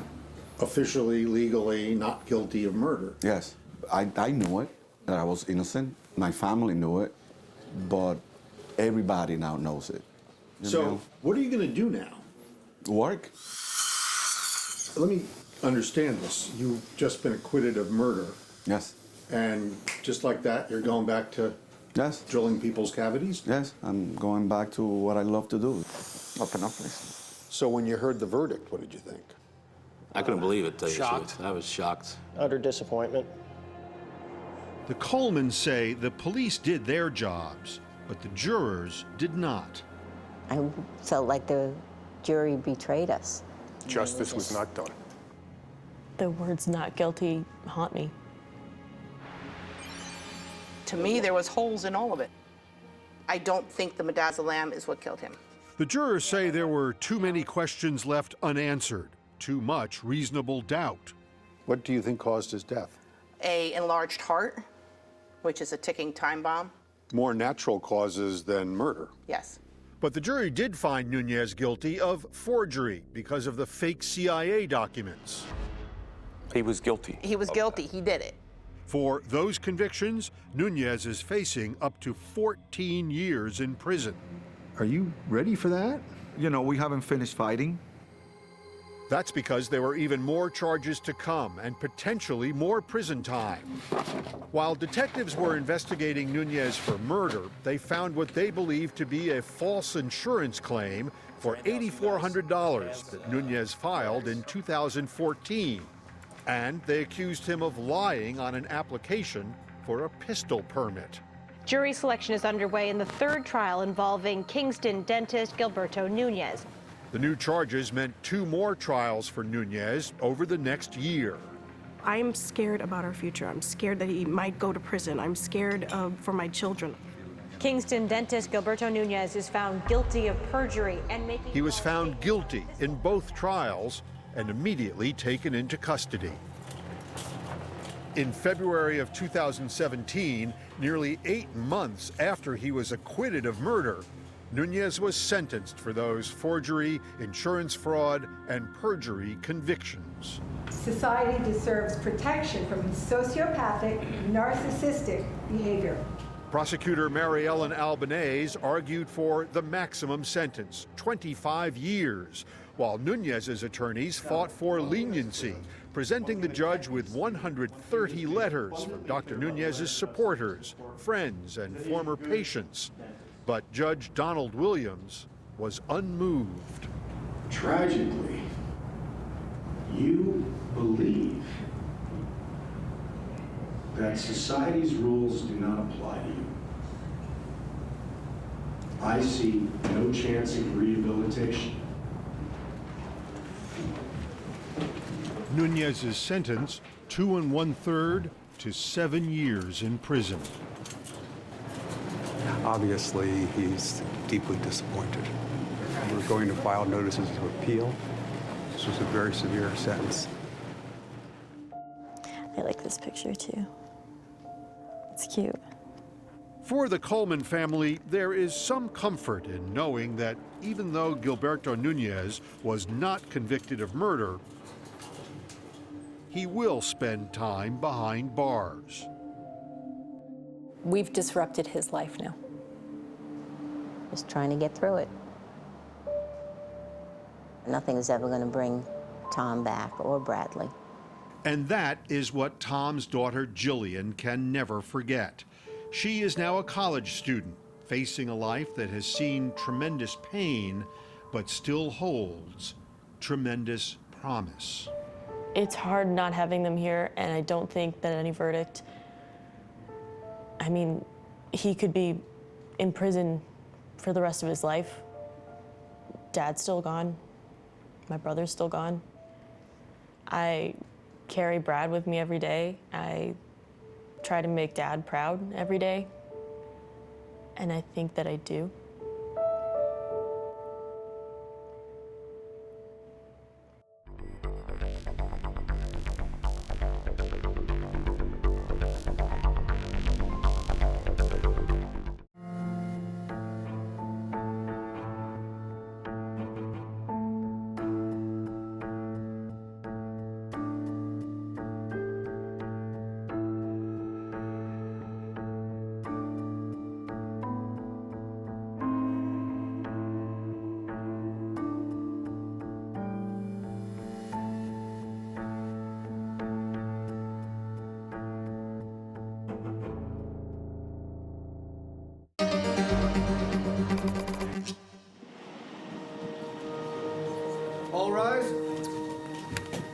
officially, legally not guilty of murder. Yes, I knew it, that I was innocent. My family knew it, but everybody now knows it. So, what are you going to do now? Work. Let me understand this. You've just been acquitted of murder. Yes. And just like that, you're going back to yes, drilling people's cavities? Yes, I'm going back to what I love to do. Open up, please. So when you heard the verdict, what did you think? I couldn't believe it, to tell you the Shocked. truth. I was shocked. Utter disappointment. The Colemans say the police did their jobs, but the jurors did not. I felt like the jury betrayed us. Justice was not done. The words not guilty haunt me. To me, there was holes in all of it. I don't think the midazolam is what killed him. The jurors say there were too many questions left unanswered, too much reasonable doubt. What do you think caused his death? A enlarged heart, which is a ticking time bomb. More natural causes than murder. Yes. But the jury did find Nunez guilty of forgery because of the fake CIA documents. He was guilty. He was guilty. He did it. For those convictions, Nunez is facing up to 14 years in prison. Are you ready for that? You know, we haven't finished fighting. That's because there were even more charges to come and potentially more prison time. While detectives were investigating Nunez for murder, they found what they believed to be a false insurance claim for $8,400 that Nunez filed in 2014. And they accused him of lying on an application for a pistol permit. Jury selection is underway in the 3rd trial involving Kingston dentist Gilberto Nunez. The new charges meant 2 more trials for Nunez over the next year. I'm scared about our future. I'm scared that he might go to prison. I'm scared for my children. Kingston dentist Gilberto Nunez is found guilty of perjury and making... He was found guilty in both trials and immediately taken into custody. In February of 2017, nearly 8 months after he was acquitted of murder, Nunez was sentenced for those forgery, insurance fraud, and perjury convictions. Society deserves protection from his sociopathic, narcissistic behavior. Prosecutor Mary Ellen Albanese argued for the maximum sentence, 25 years, while Nunez's attorneys fought for leniency, presenting the judge with 130 letters from Dr. Nunez's supporters, friends, and former patients. But Judge Donald Williams was unmoved. Tragically, you believe that society's rules do not apply to you. I see no chance of rehabilitation. Nunez's sentence, 2 1/3, to 7 years in prison. Obviously, he's deeply disappointed. We're going to file notices of appeal. This was a very severe sentence. I like this picture too. It's cute. For the Coleman family, there is some comfort in knowing that even though Gilberto Nunez was not convicted of murder, he will spend time behind bars. We've disrupted his life now. Just trying to get through it. Nothing is ever going to bring Tom back or Bradley. And that is what Tom's daughter Jillian can never forget. She is now a college student, facing a life that has seen tremendous pain, but still holds tremendous promise. It's hard not having them here, and I don't think that any verdict, I mean, he could be in prison for the rest of his life. Dad's still gone. My brother's still gone. I carry Brad with me every day. I try to make Dad proud every day, and I think that I do. All rise.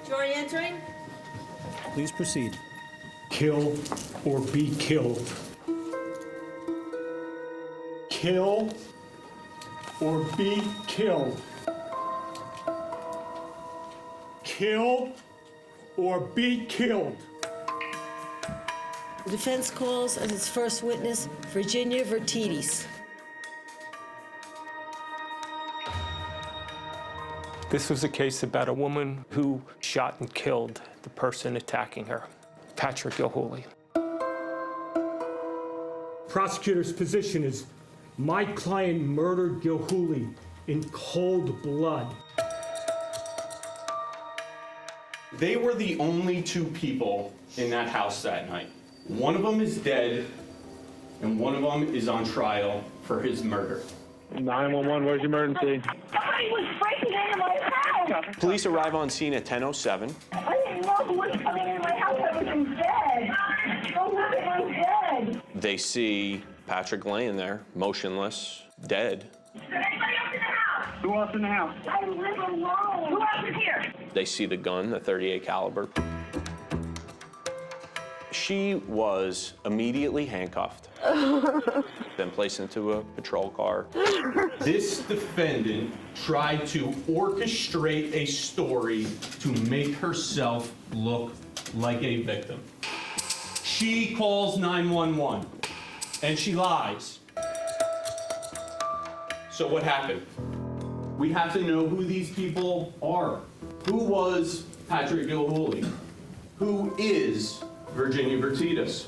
Jury entering. Please proceed. Kill or be killed. Kill or be killed. Kill or be killed. The defense calls as its first witness Virginia Vertides. This was a case about a woman who shot and killed the person attacking her, Patrick Gilhooly. Prosecutor's position is my client murdered Gilhooly in cold blood. They were the only two people in that house that night. One of them is dead, and one of them is on trial for his murder. 911, where's your emergency? Somebody was breaking into my house! Police arrive on scene at 10:07. I didn't know who was coming in my house. I was dead. Oh, look at my dead. They see Patrick laying there, motionless, dead. Is there anybody else in the house? Who else in the house? I live alone. Who else is here? They see the gun, the .38 caliber. She was immediately handcuffed, then placed into a patrol car. This defendant tried to orchestrate a story to make herself look like a victim. She calls 911, and she lies. So what happened? We have to know who these people are. Who was Patrick Gilhooly? Who is Virginia Vertides?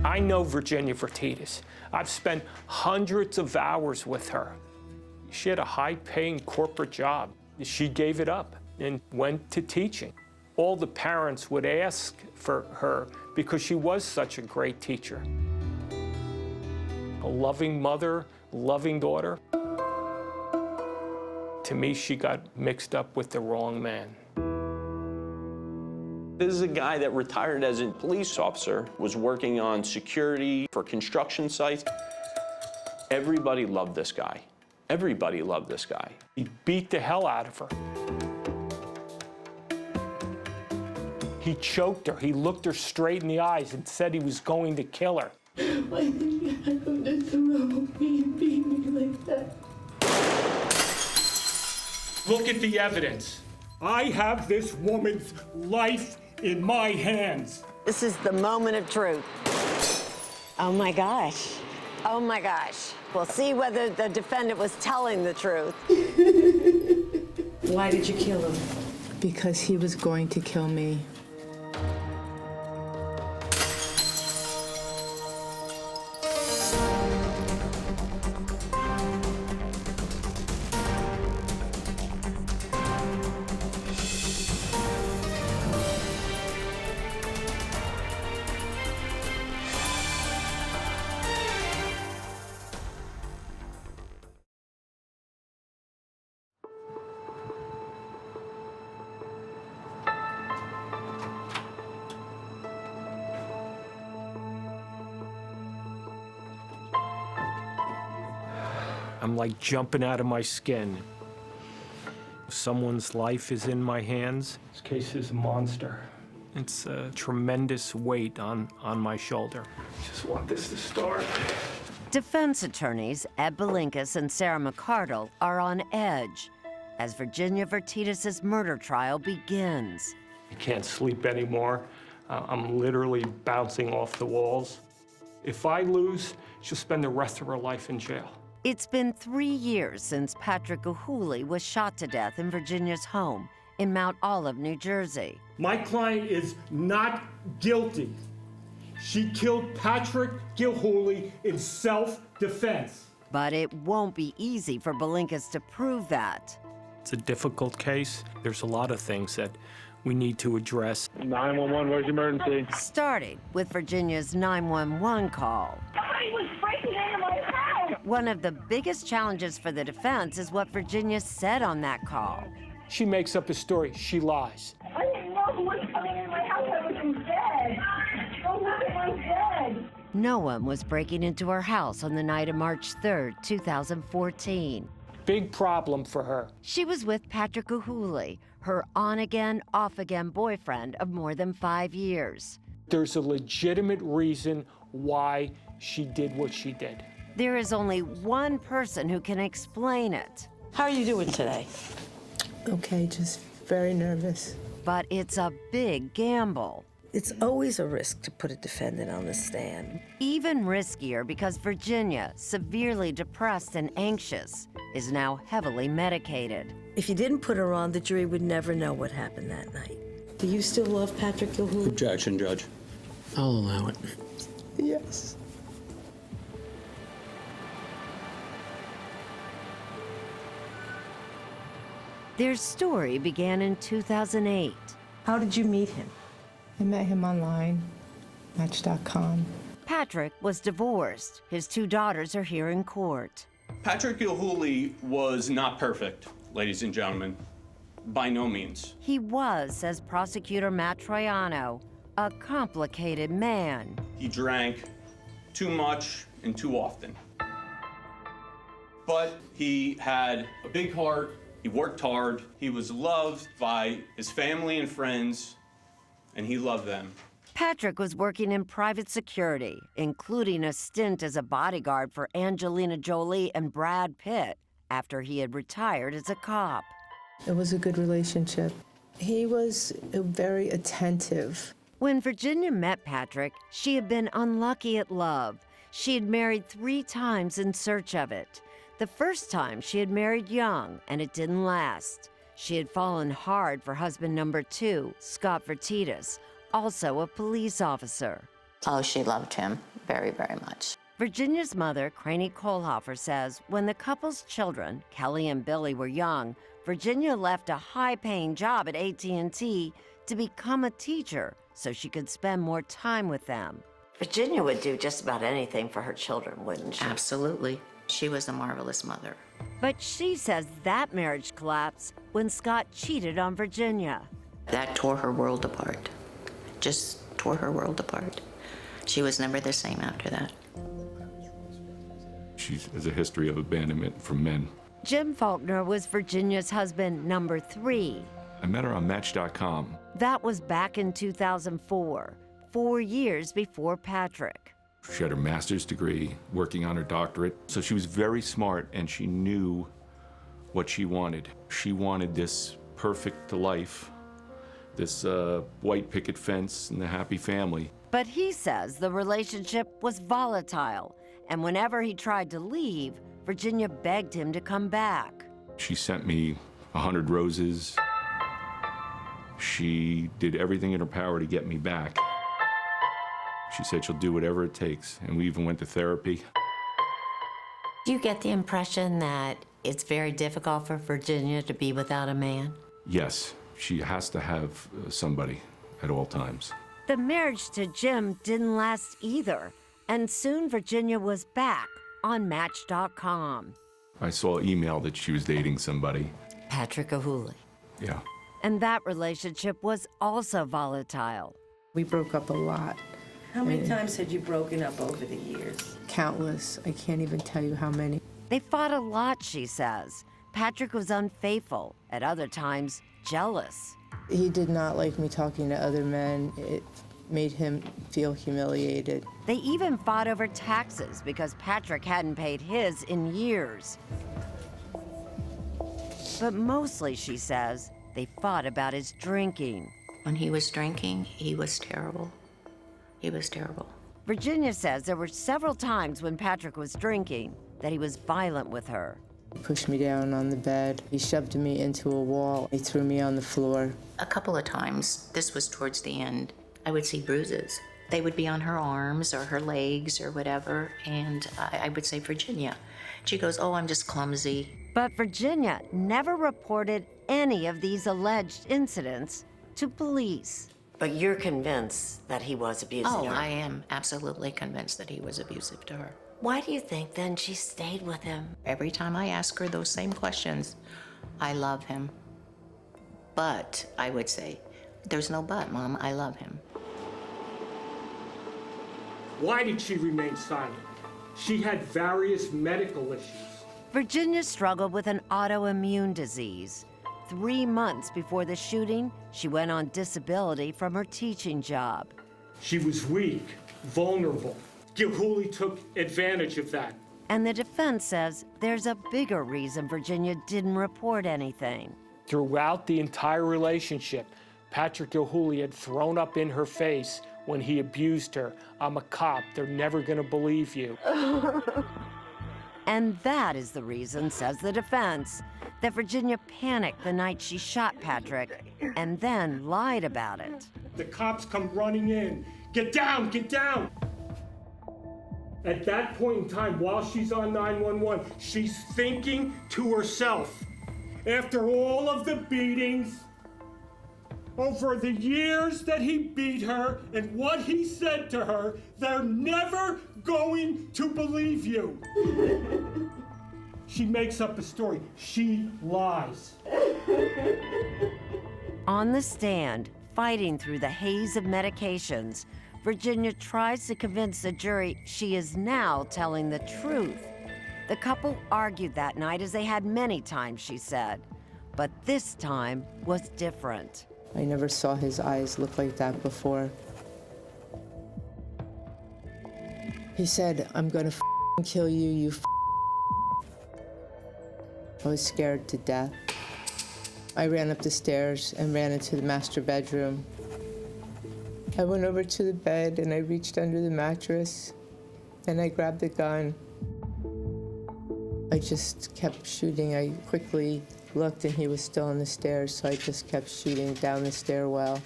I know Virginia Vertides. I've spent hundreds of hours with her. She had a high-paying corporate job. She gave it up and went to teaching. All the parents would ask for her because she was such a great teacher. A loving mother, loving daughter. To me, she got mixed up with the wrong man. This is a guy that retired as a police officer, was working on security for construction sites. Everybody loved this guy. Everybody loved this guy. He beat the hell out of her. He choked her. He looked her straight in the eyes and said he was going to kill her. Why did you have to throw me and beat me like that? Look at the evidence. I have this woman's life in my hands. This is the moment of truth. Oh my gosh. Oh my gosh. We'll see whether the defendant was telling the truth. Why did you kill him? Because he was going to kill me. I'm like jumping out of my skin. Someone's life is in my hands. This case is a monster. It's a tremendous weight on my shoulder. Just want this to start. Defense attorneys Ed Belinkas and Sarah McCardle are on edge as Virginia Vertitas' murder trial begins. I can't sleep anymore. I'm literally bouncing off the walls. If I lose, she'll spend the rest of her life in jail. It's been 3 years since Patrick Gilhooly was shot to death in Virginia's home in Mount Olive, New Jersey. My client is not guilty. She killed Patrick Gilhooly in self-defense. But it won't be easy for Belinkas to prove that. It's a difficult case. There's a lot of things that we need to address. 911, where's the emergency? Starting with Virginia's 911 call. Somebody was breaking into my house. One of the biggest challenges for the defense is what Virginia said on that call. She makes up a story. She lies. I didn't know who was coming in my house. I was in bed. Don't look at my bed. No one was breaking into her house on the night of March 3rd, 2014. Big problem for her. She was with Patrick Gilhooly, her on-again, off-again boyfriend of more than 5 years. There's a legitimate reason why she did what she did. There is only one person who can explain it. How are you doing today? Okay, just very nervous. But it's a big gamble. It's always a risk to put a defendant on the stand. Even riskier because Virginia, severely depressed and anxious, is now heavily medicated. If you didn't put her on, the jury would never know what happened that night. Do you still love Patrick Gilhooly? Objection, Judge. I'll allow it. Yes. Their story began in 2008. How did you meet him? I met him online, Match.com. Patrick was divorced. His 2 daughters are here in court. Patrick Gilhooly was not perfect, ladies and gentlemen. By no means. He was, says prosecutor Matt Troiano, a complicated man. He drank too much and too often. But he had a big heart, he worked hard, he was loved by his family and friends, and he loved them. Patrick was working in private security, including a stint as a bodyguard for Angelina Jolie and Brad Pitt after he had retired as a cop. It was a good relationship. He was very attentive. When Virginia met Patrick, she had been unlucky at love. She had married 3 times in search of it. The first time she had married young, and it didn't last. She had fallen hard for husband number 2, Scott Vertitas, also a police officer. Oh, she loved him very, very much. Virginia's mother, Craney Kohlhofer, says when the couple's children, Kelly and Billy, were young, Virginia left a high-paying job at AT&T to become a teacher so she could spend more time with them. Virginia would do just about anything for her children, wouldn't she? Absolutely. She was a marvelous mother. But she says that marriage collapsed when Scott cheated on Virginia. That tore her world apart. Just tore her world apart. She was never the same after that. She has a history of abandonment from men. Jim Faulkner was Virginia's husband number 3. I met her on Match.com. That was back in 2004, 4 years before Patrick. She had her master's degree, working on her doctorate. So she was very smart, and she knew what she wanted. She wanted this perfect life, this white picket fence and the happy family. But he says the relationship was volatile, and whenever he tried to leave, Virginia begged him to come back. She sent me 100 roses. She did everything in her power to get me back. She said she'll do whatever it takes, and we even went to therapy. Do you get the impression that it's very difficult for Virginia to be without a man? Yes, she has to have somebody at all times. The marriage to Jim didn't last either, and soon Virginia was back on Match.com. I saw an email that she was dating somebody. Patrick O'Hooley. Yeah. And that relationship was also volatile. We broke up a lot. How many times had you broken up over the years? Countless. I can't even tell you how many. They fought a lot, she says. Patrick was unfaithful, at other times jealous. He did not like me talking to other men. It made him feel humiliated. They even fought over taxes because Patrick hadn't paid his in years. But mostly, she says, they fought about his drinking. When he was drinking, he was terrible. He was terrible. Virginia says there were several times when Patrick was drinking that he was violent with her. He pushed me down on the bed. He shoved me into a wall. He threw me on the floor. A couple of times, this was towards the end, I would see bruises. They would be on her arms or her legs or whatever, and I would say, Virginia. She goes, oh, I'm just clumsy. But Virginia never reported any of these alleged incidents to police. But you're convinced that he was abusing her? Oh, I am absolutely convinced that he was abusive to her. Why do you think then she stayed with him? Every time I ask her those same questions, I love him. But I would say, there's no but, Mom, I love him. Why did she remain silent? She had various medical issues. Virginia struggled with an autoimmune disease. 3 months before the shooting, she went on disability from her teaching job. She was weak, vulnerable. Gilhooly took advantage of that. And the defense says there's a bigger reason Virginia didn't report anything. Throughout the entire relationship, Patrick Gilhooly had thrown up in her face when he abused her. I'm a cop, they're never gonna believe you. And that is the reason, says the defense, that Virginia panicked the night she shot Patrick and then lied about it. The cops come running in. Get down, get down! At that point in time, while she's on 911, she's thinking to herself, after all of the beatings, over the years that he beat her and what he said to her, they're never going to believe you. She makes up a story. She lies. On the stand, fighting through the haze of medications, Virginia tries to convince the jury she is now telling the truth. The couple argued that night, as they had many times, she said. But this time was different. I never saw his eyes look like that before. He said, I'm gonna kill you, you I was scared to death. I ran up the stairs and ran into the master bedroom. I went over to the bed and I reached under the mattress and I grabbed the gun. I just kept shooting. I quickly looked and he was still on the stairs, so I just kept shooting down the stairwell.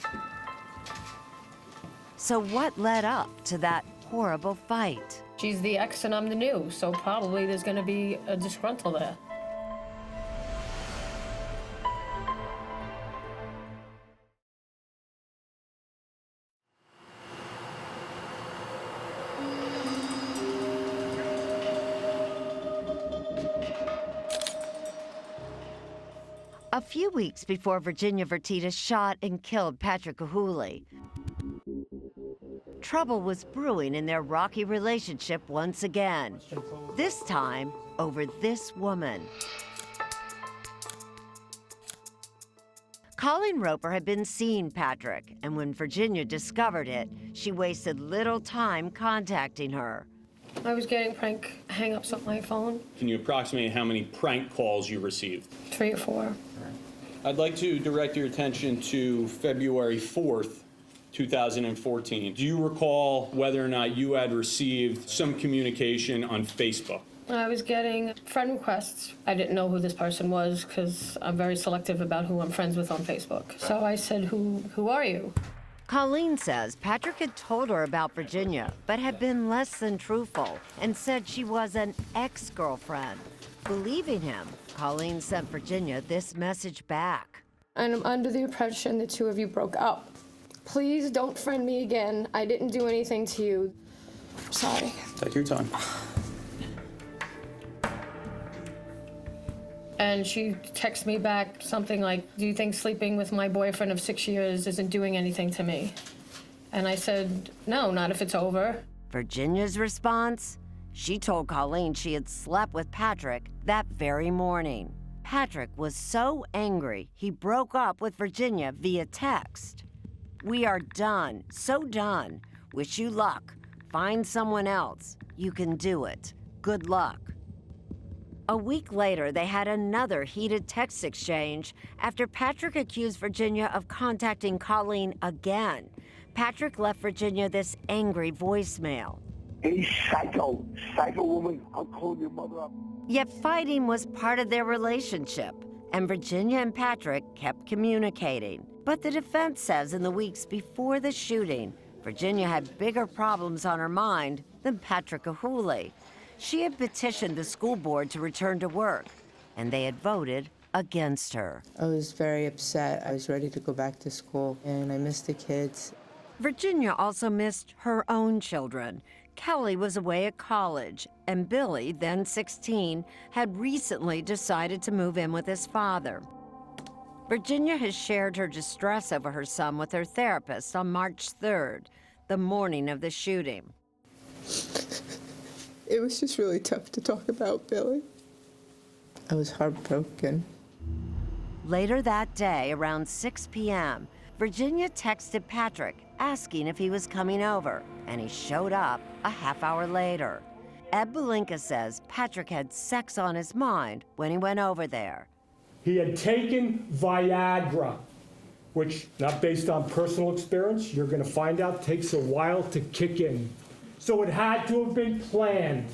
So what led up to that horrible fight? She's the ex and I'm the new, so probably there's gonna be a disgruntle there. A few weeks before Virginia Vertita shot and killed Patrick Gilhooly, trouble was brewing in their rocky relationship once again, this time over this woman. Colleen Roper had been seeing Patrick, and when Virginia discovered it, she wasted little time contacting her. I was getting prank hang-ups on my phone. Can you approximate how many prank calls you received? 3 or 4. I'd like to direct your attention to February 4th, 2014. Do you recall whether or not you had received some communication on Facebook? I was getting friend requests. I didn't know who this person was because I'm very selective about who I'm friends with on Facebook. So I said, who are you? Colleen says Patrick had told her about Virginia, but had been less than truthful and said she was an ex-girlfriend. Believing him, Colleen sent Virginia this message back. And I'm under the impression the two of you broke up. Please don't friend me again. I didn't do anything to you. Sorry. Take your time. And she texted me back something like, do you think sleeping with my boyfriend of 6 years isn't doing anything to me? And I said, no, not if it's over. Virginia's response? She told Colleen she had slept with Patrick that very morning. Patrick was so angry, he broke up with Virginia via text. We are done, so done. Wish you luck. Find someone else. You can do it. Good luck. A week later, they had another heated text exchange after Patrick accused Virginia of contacting Colleen again. Patrick left Virginia this angry voicemail. Hey, psycho woman, I'll call your mother up. Yet fighting was part of their relationship, and Virginia and Patrick kept communicating. But the defense says in the weeks before the shooting, Virginia had bigger problems on her mind than Patrick Kahuli. She had petitioned the school board to return to work, and they had voted against her. I was very upset. I was ready to go back to school, and I missed the kids. Virginia also missed her own children. Kelly was away at college, and Billy, then 16, had recently decided to move in with his father. Virginia has shared her distress over her son with her therapist on March 3rd, the morning of the shooting. It was just really tough to talk about Billy. I was heartbroken. Later that day, around 6 p.m., Virginia texted Patrick asking if he was coming over, and he showed up a half hour later. Ed Belinka says Patrick had sex on his mind when he went over there. He had taken Viagra, which, not based on personal experience, you're going to find out takes a while to kick in. So it had to have been planned.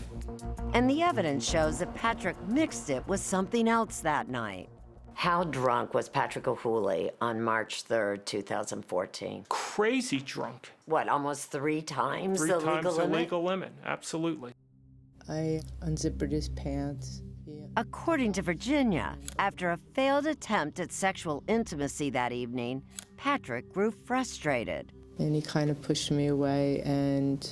And the evidence shows that Patrick mixed it with something else that night. How drunk was Patrick Kahuli on March 3rd, 2014? Crazy drunk. What, almost 3 times the legal limit? 3 times the legal limit, absolutely. I unzippered his pants. Yeah. According to Virginia, after a failed attempt at sexual intimacy that evening, Patrick grew frustrated. And he kind of pushed me away and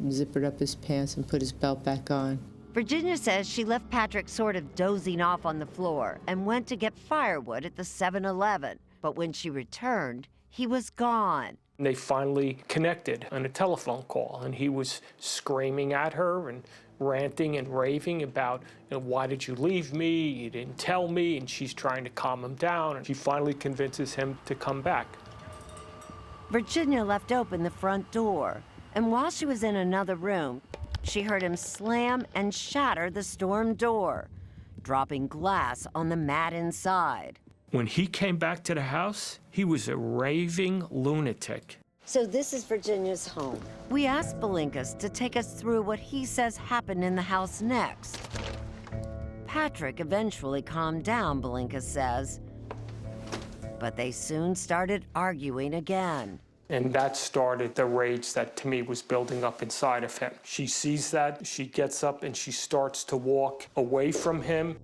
zippered up his pants and put his belt back on. Virginia says she left Patrick sort of dozing off on the floor and went to get firewood at the 7-Eleven. But when she returned, he was gone. And they finally connected on a telephone call, and he was screaming at her and ranting and raving about, why did you leave me? You didn't tell me. And she's trying to calm him down, and she finally convinces him to come back. Virginia left open the front door, and while she was in another room, she heard him slam and shatter the storm door, dropping glass on the mat inside. When he came back to the house, he was a raving lunatic. So this is Virginia's home. We asked Belinkas to take us through what he says happened in the house next. Patrick eventually calmed down, Belinkas says, but they soon started arguing again. And that started the rage that, to me, was building up inside of him. She sees that, she gets up, and she starts to walk away from him.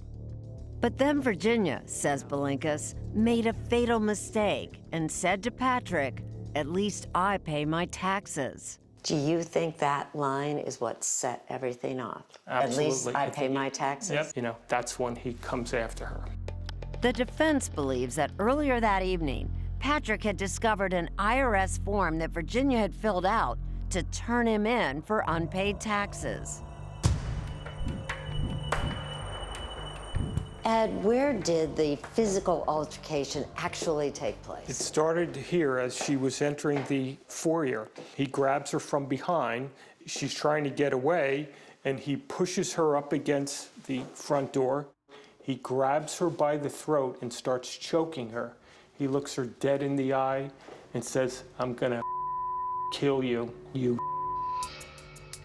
But then Virginia, says Belinkas, made a fatal mistake and said to Patrick, "At least I pay my taxes." Do you think that line is what set everything off? Absolutely. At least I pay my taxes? Yep. That's when he comes after her. The defense believes that earlier that evening, Patrick had discovered an IRS form that Virginia had filled out to turn him in for unpaid taxes. Ed, where did the physical altercation actually take place? It started here as she was entering the foyer. He grabs her from behind. She's trying to get away, and he pushes her up against the front door. He grabs her by the throat and starts choking her. He looks her dead in the eye and says, "I'm gonna kill you, you."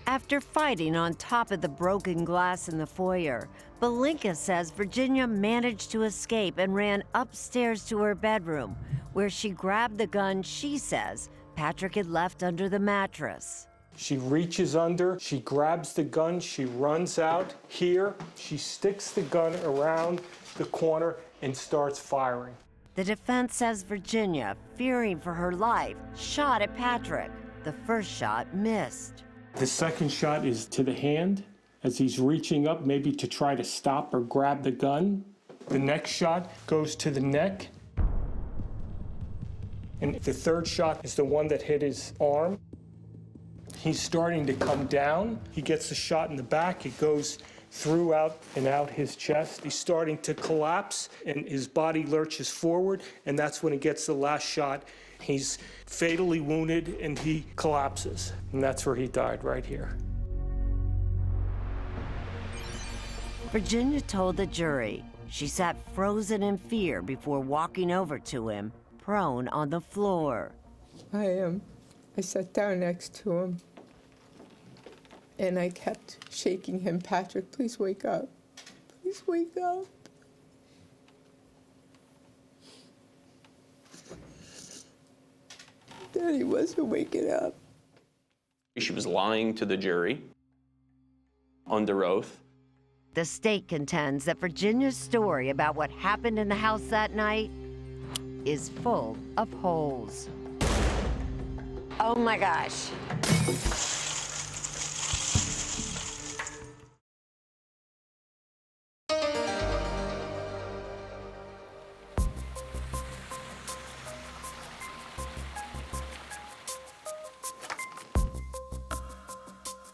After fighting on top of the broken glass in the foyer, Belinka says Virginia managed to escape and ran upstairs to her bedroom, where she grabbed the gun she says Patrick had left under the mattress. She reaches under, she grabs the gun, she runs out here, she sticks the gun around the corner and starts firing. The defense says Virginia, fearing for her life, shot at Patrick. The first shot missed. The second shot is to the hand as he's reaching up maybe to try to stop or grab the gun. The next shot goes to the neck. And the third shot is the one that hit his arm. He's starting to come down. He gets a shot in the back. It goes through out and out his chest. He's starting to collapse and his body lurches forward, and that's when he gets the last shot. He's fatally wounded and he collapses, and that's where he died, right here. Virginia told the jury she sat frozen in fear before walking over to him, prone on the floor. I sat down next to him, and I kept shaking him. "Patrick, please wake up. Please wake up." Then he wasn't waking up. She was lying to the jury under oath. The state contends that Virginia's story about what happened in the house that night is full of holes. Oh my gosh.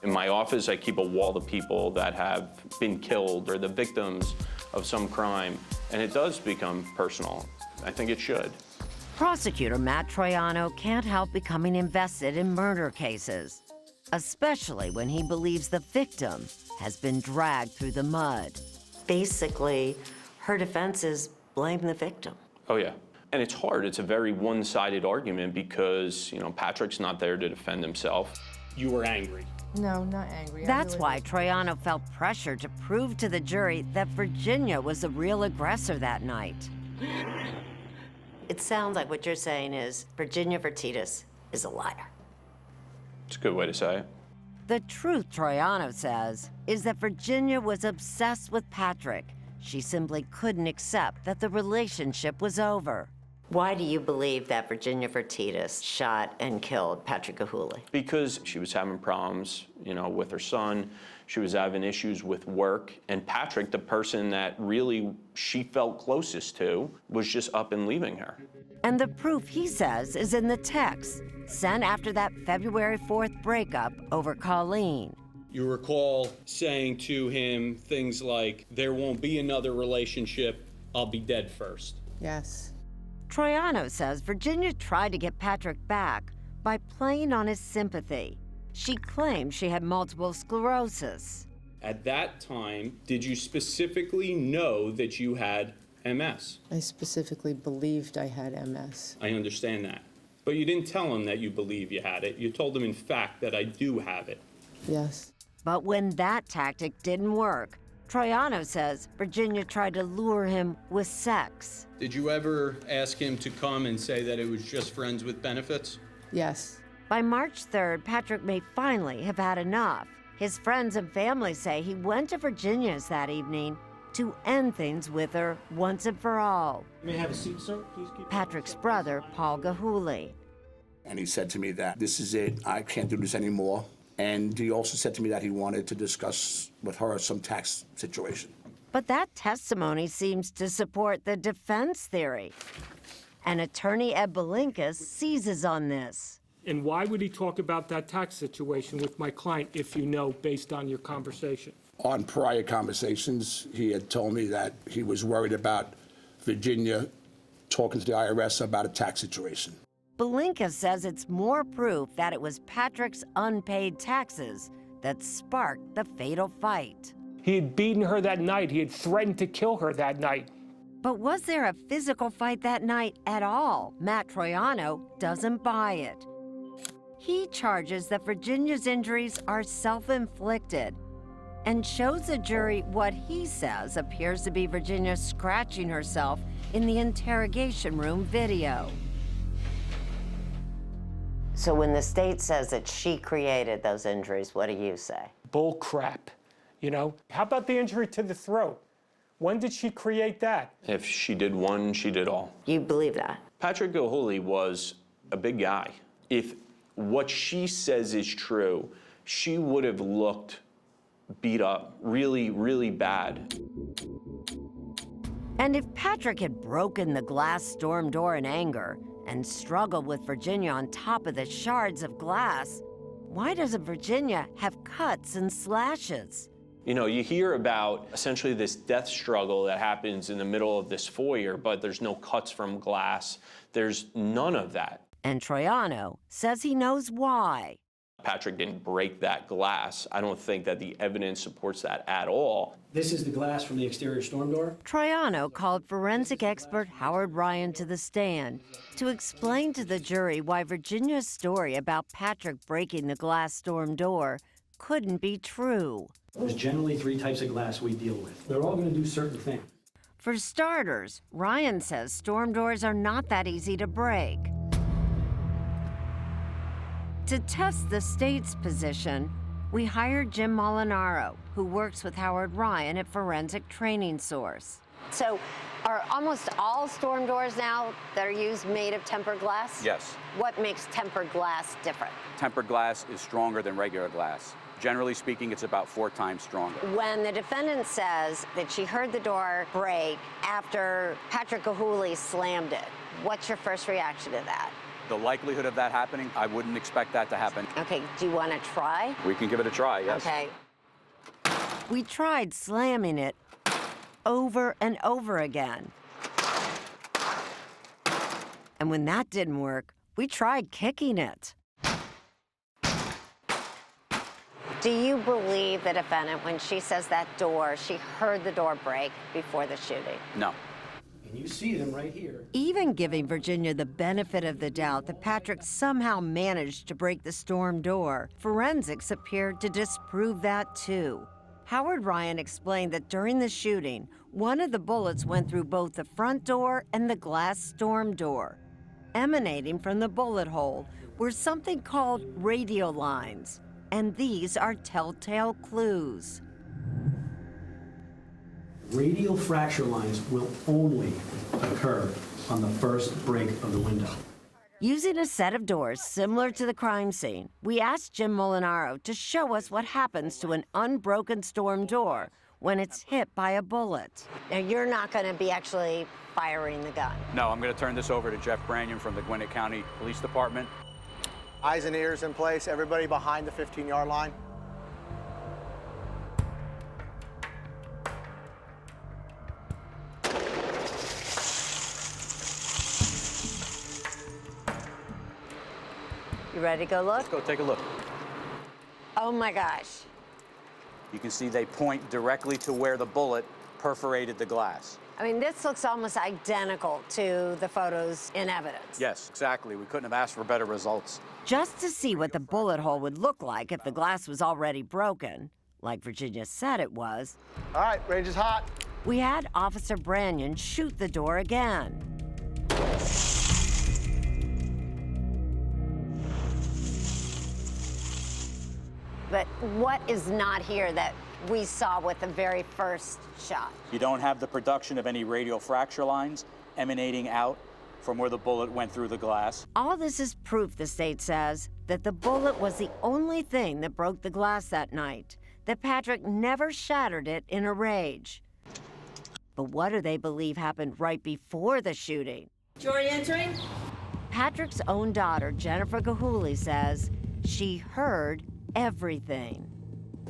In my office, I keep a wall of people that have been killed or the victims of some crime, and it does become personal. I think it should. Prosecutor Matt Troiano can't help becoming invested in murder cases, especially when he believes the victim has been dragged through the mud. Basically, her defense is blame the victim. Oh, yeah. And it's hard. It's a very one-sided argument because, Patrick's not there to defend himself. You were angry. No, not angry. That's why Troiano felt pressure to prove to the jury that Virginia was the real aggressor that night. It sounds like what you're saying is Virginia Vertitas is a liar. It's a good way to say it. The truth, Troiano says, is that Virginia was obsessed with Patrick. She simply couldn't accept that the relationship was over. Why do you believe that Virginia Vertitas shot and killed Patrick Gahuli? Because she was having problems, with her son. She was having issues with work. And Patrick, the person that really she felt closest to, was just up and leaving her. And the proof, he says, is in the text sent after that February 4th breakup over Colleen. You recall saying to him things like, "There won't be another relationship, I'll be dead first." Yes. Troiano says Virginia tried to get Patrick back by playing on his sympathy. She claimed she had multiple sclerosis. At that time, did you specifically know that you had MS? I specifically believed I had MS. I understand that. But you didn't tell him that you believe you had it. You told him, in fact, that I do have it. Yes. But when that tactic didn't work, Troiano says Virginia tried to lure him with sex. Did you ever ask him to come and say that it was just friends with benefits? Yes. By March 3rd, Patrick may finally have had enough. His friends and family say he went to Virginia's that evening to end things with her once and for all. You may have a seat, sir. Please keep Patrick's brother, Paul Gahuli. And he said to me that this is it, I can't do this anymore. And he also said to me that he wanted to discuss with her some tax situation. But that testimony seems to support the defense theory. And attorney Ed Belinka seizes on this. And why would he talk about that tax situation with my client if you know based on your conversation? On prior conversations, he had told me that he was worried about Virginia talking to the IRS about a tax situation. Belinka says it's more proof that it was Patrick's unpaid taxes that sparked the fatal fight. He had beaten her that night. He had threatened to kill her that night. But was there a physical fight that night at all? Matt Troiano doesn't buy it. He charges that Virginia's injuries are self-inflicted and shows the jury what he says appears to be Virginia scratching herself in the interrogation room video. So when the state says that she created those injuries, what do you say? Bull crap, you know? How about the injury to the throat? When did she create that? If she did one, she did all. You believe that? Patrick Gilhooly was a big guy. If what she says is true, she would have looked beat up, really, really bad. And if Patrick had broken the glass storm door in anger and struggled with Virginia on top of the shards of glass, why doesn't Virginia have cuts and slashes? You know, you hear about essentially this death struggle that happens in the middle of this foyer, but there's no cuts from glass. There's none of that. And Troiano says he knows why. Patrick didn't break that glass. I don't think that the evidence supports that at all. This is the glass from the exterior storm door. Troiano called forensic expert Howard Ryan to the stand to explain to the jury why Virginia's story about Patrick breaking the glass storm door couldn't be true. There's generally 3 types of glass we deal with. They're all going to do certain things. For starters, Ryan says storm doors are not that easy to break. To test the state's position, we hired Jim Molinaro, who works with Howard Ryan at Forensic Training Source. So are almost all storm doors now that are used made of tempered glass? Yes. What makes tempered glass different? Tempered glass is stronger than regular glass. Generally speaking, it's about 4 times stronger. When the defendant says that she heard the door break after Patrick Gilhooly slammed it, what's your first reaction to that? The likelihood of that happening, I wouldn't expect that to happen. Okay, do you want to try? We can give it a try, yes. Okay. We tried slamming it over and over again. And when that didn't work, we tried kicking it. Do you believe the defendant when she says that door, she heard the door break before the shooting? No. And you see them right here. Even giving Virginia the benefit of the doubt that Patrick somehow managed to break the storm door, forensics appeared to disprove that too. Howard Ryan explained that during the shooting, one of the bullets went through both the front door and the glass storm door. Emanating from the bullet hole were something called radial lines, and these are telltale clues. Radial fracture lines will only occur on the first break of the window. Using a set of doors similar to the crime scene, we asked Jim Molinaro to show us what happens to an unbroken storm door when it's hit by a bullet. Now, you're not going to be actually firing the gun. No, I'm going to turn this over to Jeff Brannion from the Gwinnett County Police Department. Eyes and ears in place, everybody behind the 15-yard line. You ready to go look? Let's go take a look. Oh my gosh. You can see they point directly to where the bullet perforated the glass. I mean, this looks almost identical to the photos in evidence. Yes, exactly. We couldn't have asked for better results. Just to see what the bullet hole would look like if the glass was already broken, like Virginia said it was. All right, range is hot. We had Officer Brannion shoot the door again. But what is not here that we saw with the very first shot? You don't have the production of any radial fracture lines emanating out from where the bullet went through the glass. All this is proof, the state says, that the bullet was the only thing that broke the glass that night, that Patrick never shattered it in a rage. But what do they believe happened right before the shooting? Jury entering? Patrick's own daughter, Jennifer Gilhooly, says she heard everything.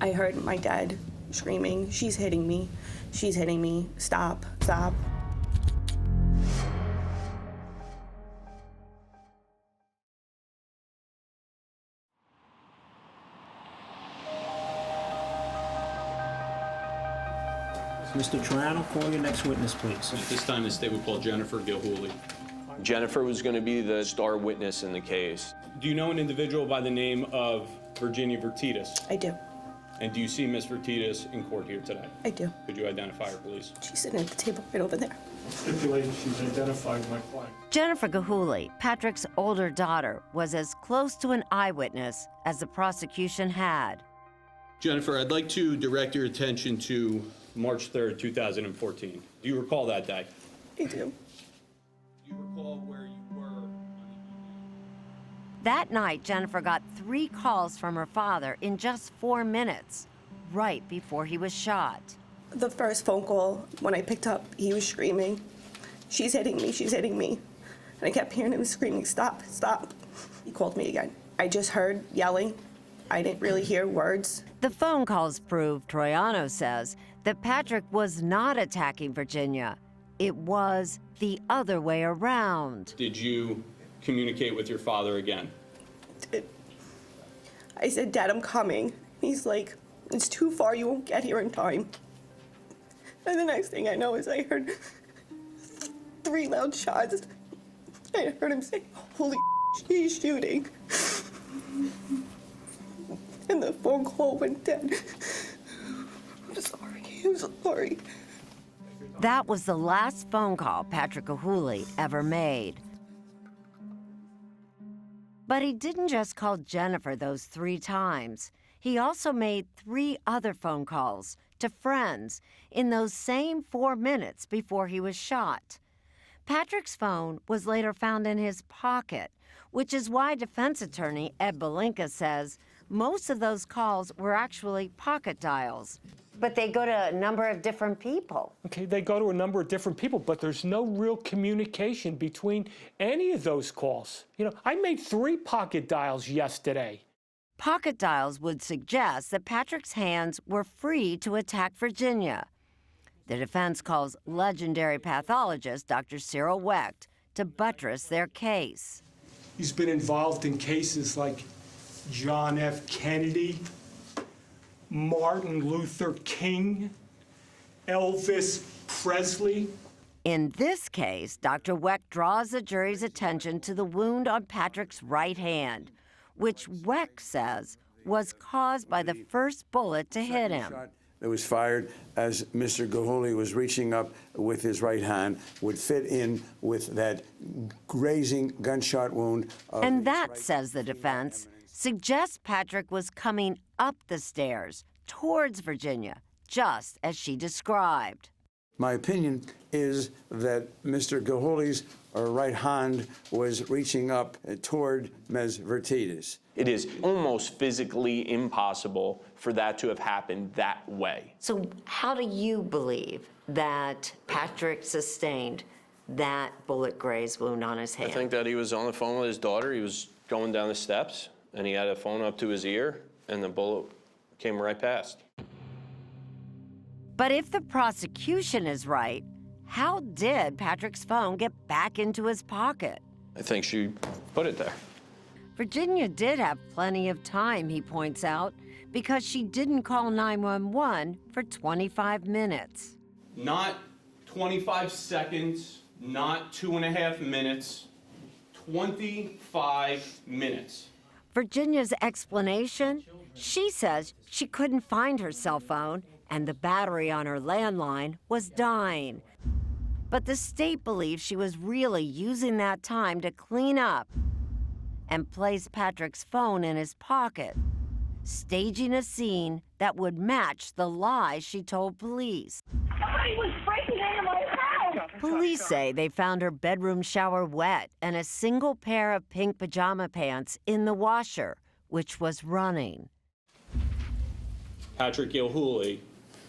I heard my dad screaming, "She's hitting me. She's hitting me. Stop, stop." Mr. Troiano, call your next witness, please. At this time, the state would call Jennifer Gilhooly. Jennifer was going to be the star witness in the case. Do you know an individual by the name of Virginia Vertitas? I do. And do you see Miss Vertitas in court here today? I do. Could you identify her, please? She's sitting at the table right over there. Stipulated she's identified my client. Jennifer Gilhooly, Patrick's older daughter, was as close to an eyewitness as the prosecution had. Jennifer, I'd like to direct your attention to March 3rd, 2014. Do you recall that day? I do. Do you recall where you were? That night, Jennifer got 3 calls from her father in just 4 minutes, right before he was shot. The first phone call, when I picked up, he was screaming, "She's hitting me, she's hitting me." And I kept hearing him screaming, "Stop, stop." He called me again. I just heard yelling. I didn't really hear words. The phone calls proved, Troiano says, that Patrick was not attacking Virginia. It was the other way around. Did you communicate with your father again? I said, "Dad, I'm coming." He's like, "It's too far, you won't get here in time." And the next thing I know is I heard 3 loud shots. I heard him say, "Holy he's shooting." And the phone call went dead. I'm sorry. That was the last phone call Patrick Gilhooly ever made. But he didn't just call Jennifer those 3 times. He also made 3 other phone calls to friends in those same 4 minutes before he was shot. Patrick's phone was later found in his pocket, which is why defense attorney Ed Belinka says most of those calls were actually pocket dials. But they go to a number of different people. Okay, they go to a number of different people, but there's no real communication between any of those calls. You know, I made 3 pocket dials yesterday. Pocket dials would suggest that Patrick's hands were free to attack Virginia. The defense calls legendary pathologist Dr. Cyril Wecht to buttress their case. He's been involved in cases like John F. Kennedy, Martin Luther King, Elvis Presley. In this case, Dr. Wecht draws the jury's attention to the wound on Patrick's right hand, which Wecht says was caused by the first bullet to hit him. That was fired as Mr. Gilhooly was reaching up with his right hand would fit in with that grazing gunshot wound. And that, says the defense, suggests Patrick was coming up the stairs towards Virginia, just as she described. My opinion is that Mr. Gilhooly's right hand was reaching up toward Ms. Vertitas. It is almost physically impossible for that to have happened that way. So how do you believe that Patrick sustained that bullet graze wound on his hand? I think that he was on the phone with his daughter. He was going down the steps, and he had a phone up to his ear, and the bullet came right past. But if the prosecution is right, how did Patrick's phone get back into his pocket? I think she put it there. Virginia did have plenty of time, he points out, because she didn't call 911 for 25 minutes. Not 25 seconds, not 2.5 minutes, 25 minutes. Virginia's explanation? She says she couldn't find her cell phone and the battery on her landline was dying. But the state believes she was really using that time to clean up and place Patrick's phone in his pocket, staging a scene that would match the lies she told police. Somebody was breaking into my house! Police say they found her bedroom shower wet and a single pair of pink pajama pants in the washer, which was running. Patrick Gilhooly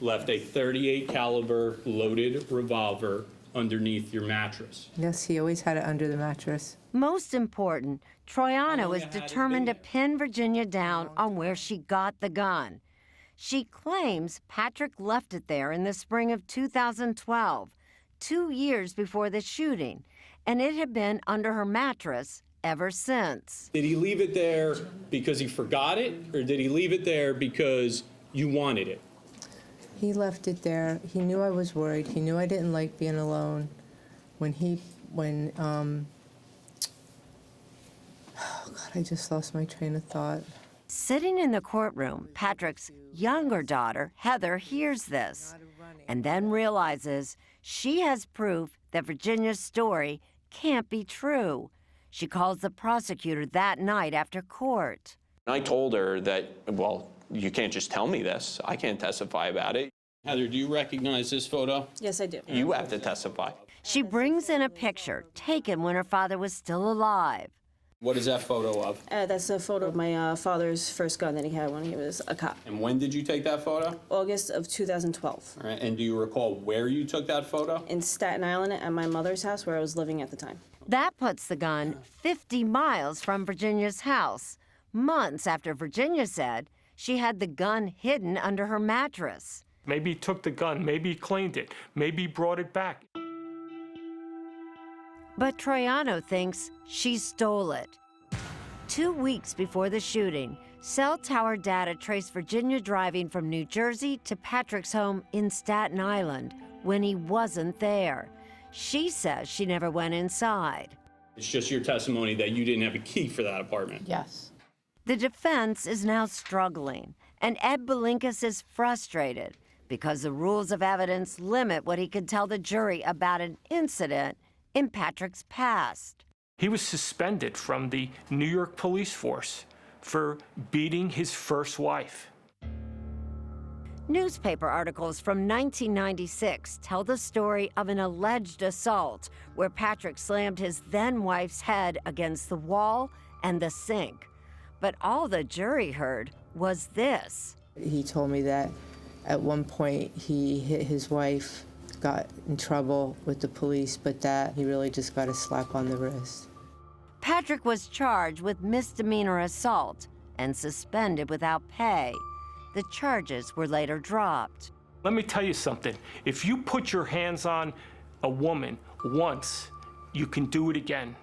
left a .38 caliber loaded revolver underneath your mattress. Yes, he always had it under the mattress. Most important, Troiano is determined to pin Virginia down on where she got the gun. She claims Patrick left it there in the spring of 2012, 2 years before the shooting, and it had been under her mattress ever since. Did he leave it there because he forgot it, or did he leave it there because you wanted it? He left it there. He knew I was worried. He knew I didn't like being alone. Oh God, I just lost my train of thought. Sitting in the courtroom, Patrick's younger daughter, Heather, hears this and then realizes she has proof that Virginia's story can't be true. She calls the prosecutor that night after court. I told her that, well, you can't just tell me this. I can't testify about it. Heather, do you recognize this photo? Yes, I do. You have to testify. She brings in a picture taken when her father was still alive. What is that photo of? That's a photo of my father's first gun that he had when he was a cop. And when did you take that photo? August of 2012. All right, and do you recall where you took that photo? In Staten Island at my mother's house where I was living at the time. That puts the gun 50 miles from Virginia's house, months after Virginia said she had the gun hidden under her mattress. Maybe he took the gun, maybe he cleaned it, maybe he brought it back. But Troiano thinks she stole it. 2 weeks before the shooting, cell tower data traced Virginia driving from New Jersey to Patrick's home in Staten Island when he wasn't there. She says she never went inside. It's just your testimony that you didn't have a key for that apartment. Yes. The defense is now struggling, and Ed Belinkas is frustrated because the rules of evidence limit what he can tell the jury about an incident in Patrick's past. He was suspended from the New York police force for beating his first wife. Newspaper articles from 1996 tell the story of an alleged assault where Patrick slammed his then-wife's head against the wall and the sink. But all the jury heard was this. He told me that at one point he hit his wife, got in trouble with the police, but that he really just got a slap on the wrist. Patrick was charged with misdemeanor assault and suspended without pay. The charges were later dropped. Let me tell you something. If you put your hands on a woman once, you can do it again.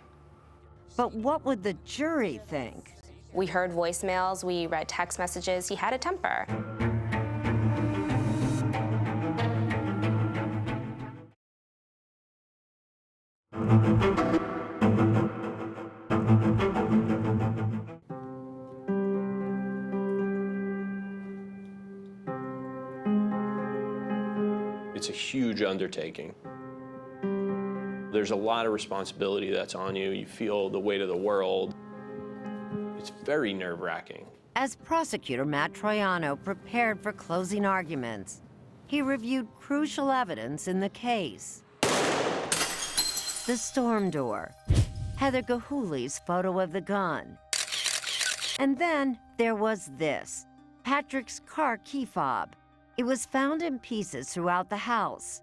But what would the jury think? We heard voicemails, we read text messages. He had a temper. It's a huge undertaking. There's a lot of responsibility that's on you. You feel the weight of the world. It's very nerve-wracking. As prosecutor Matt Troiano prepared for closing arguments, he reviewed crucial evidence in the case. The storm door, Heather Gahouli's photo of the gun. And then there was this, Patrick's car key fob. It was found in pieces throughout the house.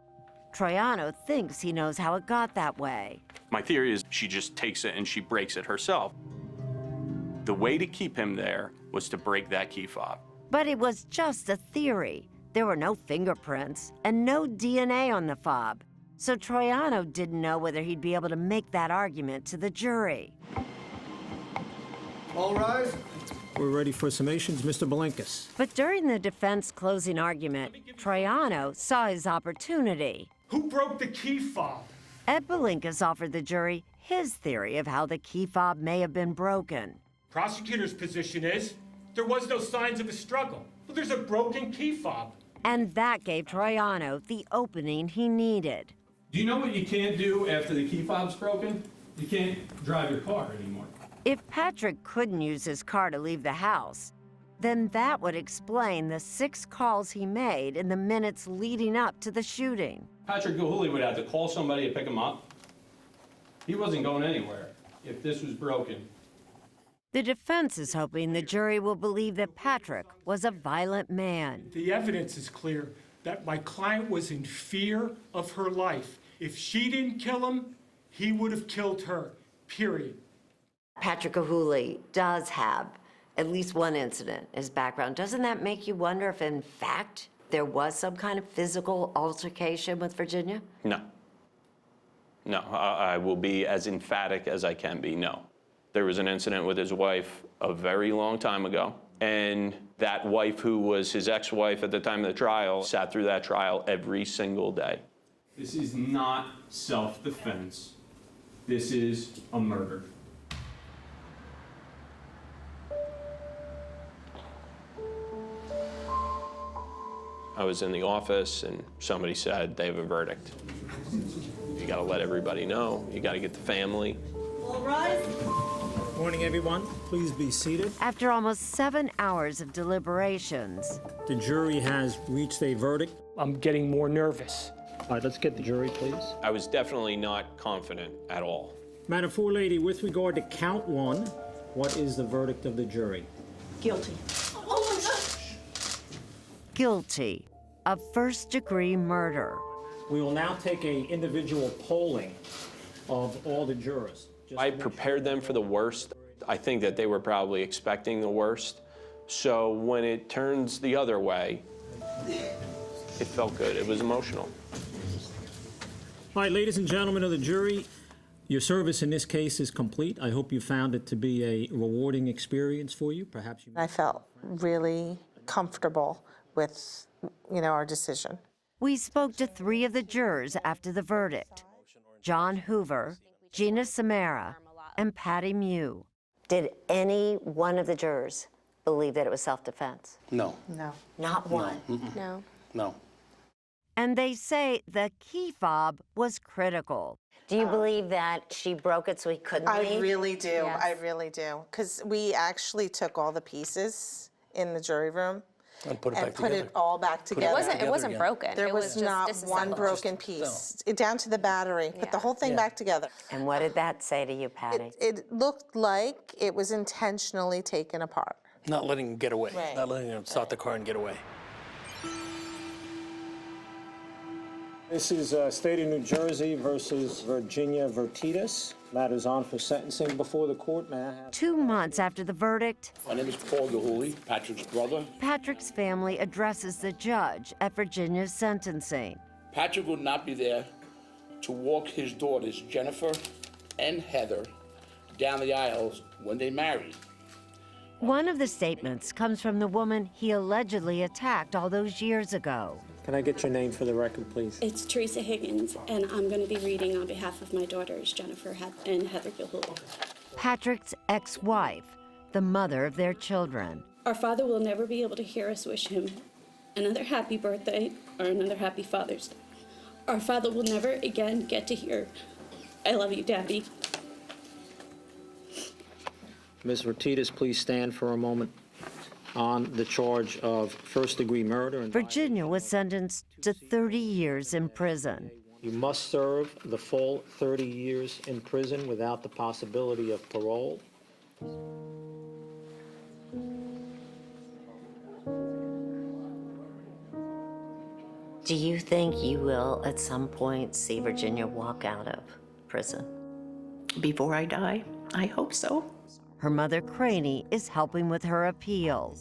Troiano thinks he knows how it got that way. My theory is she just takes it and she breaks it herself. The way to keep him there was to break that key fob. But it was just a theory. There were no fingerprints and no DNA on the fob. So Troiano didn't know whether he'd be able to make that argument to the jury. All rise. We're ready for summations, Mr. Belinkas. But during the defense closing argument, Troiano saw his opportunity. Who broke the key fob? Ed Belinkas offered the jury his theory of how the key fob may have been broken. Prosecutor's position is there was no signs of a struggle. Well, there's a broken key fob. And that gave Troiano the opening he needed. Do you know what you can't do after the key fob's broken? You can't drive your car anymore. If Patrick couldn't use his car to leave the house, then that would explain the 6 calls he made in the minutes leading up to the shooting. Patrick Gahouli would have to call somebody to pick him up. He wasn't going anywhere if this was broken. The defense is hoping the jury will believe that Patrick was a violent man. The evidence is clear that my client was in fear of her life. If she didn't kill him, he would have killed her, period. Patrick Gahouli does have at least one incident in his background. Doesn't that make you wonder if, in fact, there was some kind of physical altercation with Virginia? No. No, I will be as emphatic as I can be, no. There was an incident with his wife a very long time ago. And that wife, who was his ex-wife at the time of the trial, sat through that trial every single day. This is not self-defense. This is a murder. I was in the office and somebody said they have a verdict. You gotta let everybody know. You gotta get the family. All rise. Morning, everyone. Please be seated. After almost 7 hours of deliberations, The jury has reached a verdict. I'm getting more nervous. All right, let's get the jury, please. I was definitely not confident at all. Madam Forelady, with regard to count 1, what is the verdict of the jury? Guilty. guilty of first-degree murder. We will now take a individual polling of all the jurors. I prepared them for the worst. I think that they were probably expecting the worst. So when it turns the other way, it felt good. It was emotional. All right, ladies and gentlemen of the jury, your service in this case is complete. I hope you found it to be a rewarding experience for you. Perhaps you... I felt really comfortable with, our decision. We spoke to 3 of the jurors after the verdict: John Hoover, Gina Samara, and Patty Mew. Did any one of the jurors believe that it was self-defense? No. No. Not one? No. No. And they say the key fob was critical. Do you believe that she broke it so he couldn't leave? I really do. Yes. I really do. Because we actually took all the pieces in the jury room And put it back put together. it all back together. It wasn't broken. There It was just not one disassembled. broken piece, down to the battery. Put the whole thing back together. And what did that say to you, Patty? It looked like it was intentionally taken apart. Not letting him get away. Right. Not letting him start the car and get away. This is State of New Jersey versus Virginia Vertitas. Matters on for sentencing before the court. May I have... 2 months after the verdict, My name is Paul Gahuli, Patrick's brother. Patrick's family addresses the judge at Virginia's sentencing. Patrick would not be there to walk his daughters, Jennifer and Heather, down the aisles when they married. One of the statements comes from the woman he allegedly attacked all those years ago. Can I get your name for the record, please? It's Teresa Higgins, and I'm going to be reading on behalf of my daughters, Jennifer and Heather Gilhul. Patrick's ex-wife, the mother of their children. Our father will never be able to hear us wish him another happy birthday or another happy Father's Day. Our father will never again get to hear, "I love you, Daddy." Ms. Vertitas, please stand for a moment on the charge of first-degree murder. Virginia was sentenced to 30 years in prison. You must serve the full 30 years in prison without the possibility of parole. Do you think you will, at some point, see Virginia walk out of prison? Before I die, I hope so. Her mother, Craney, is helping with her appeal.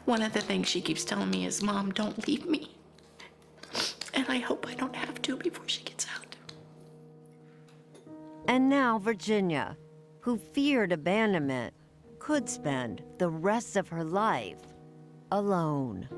One of the things she keeps telling me is, "Mom, don't leave me." And I hope I don't have to before she gets out. And now Virginia, who feared abandonment, could spend the rest of her life alone.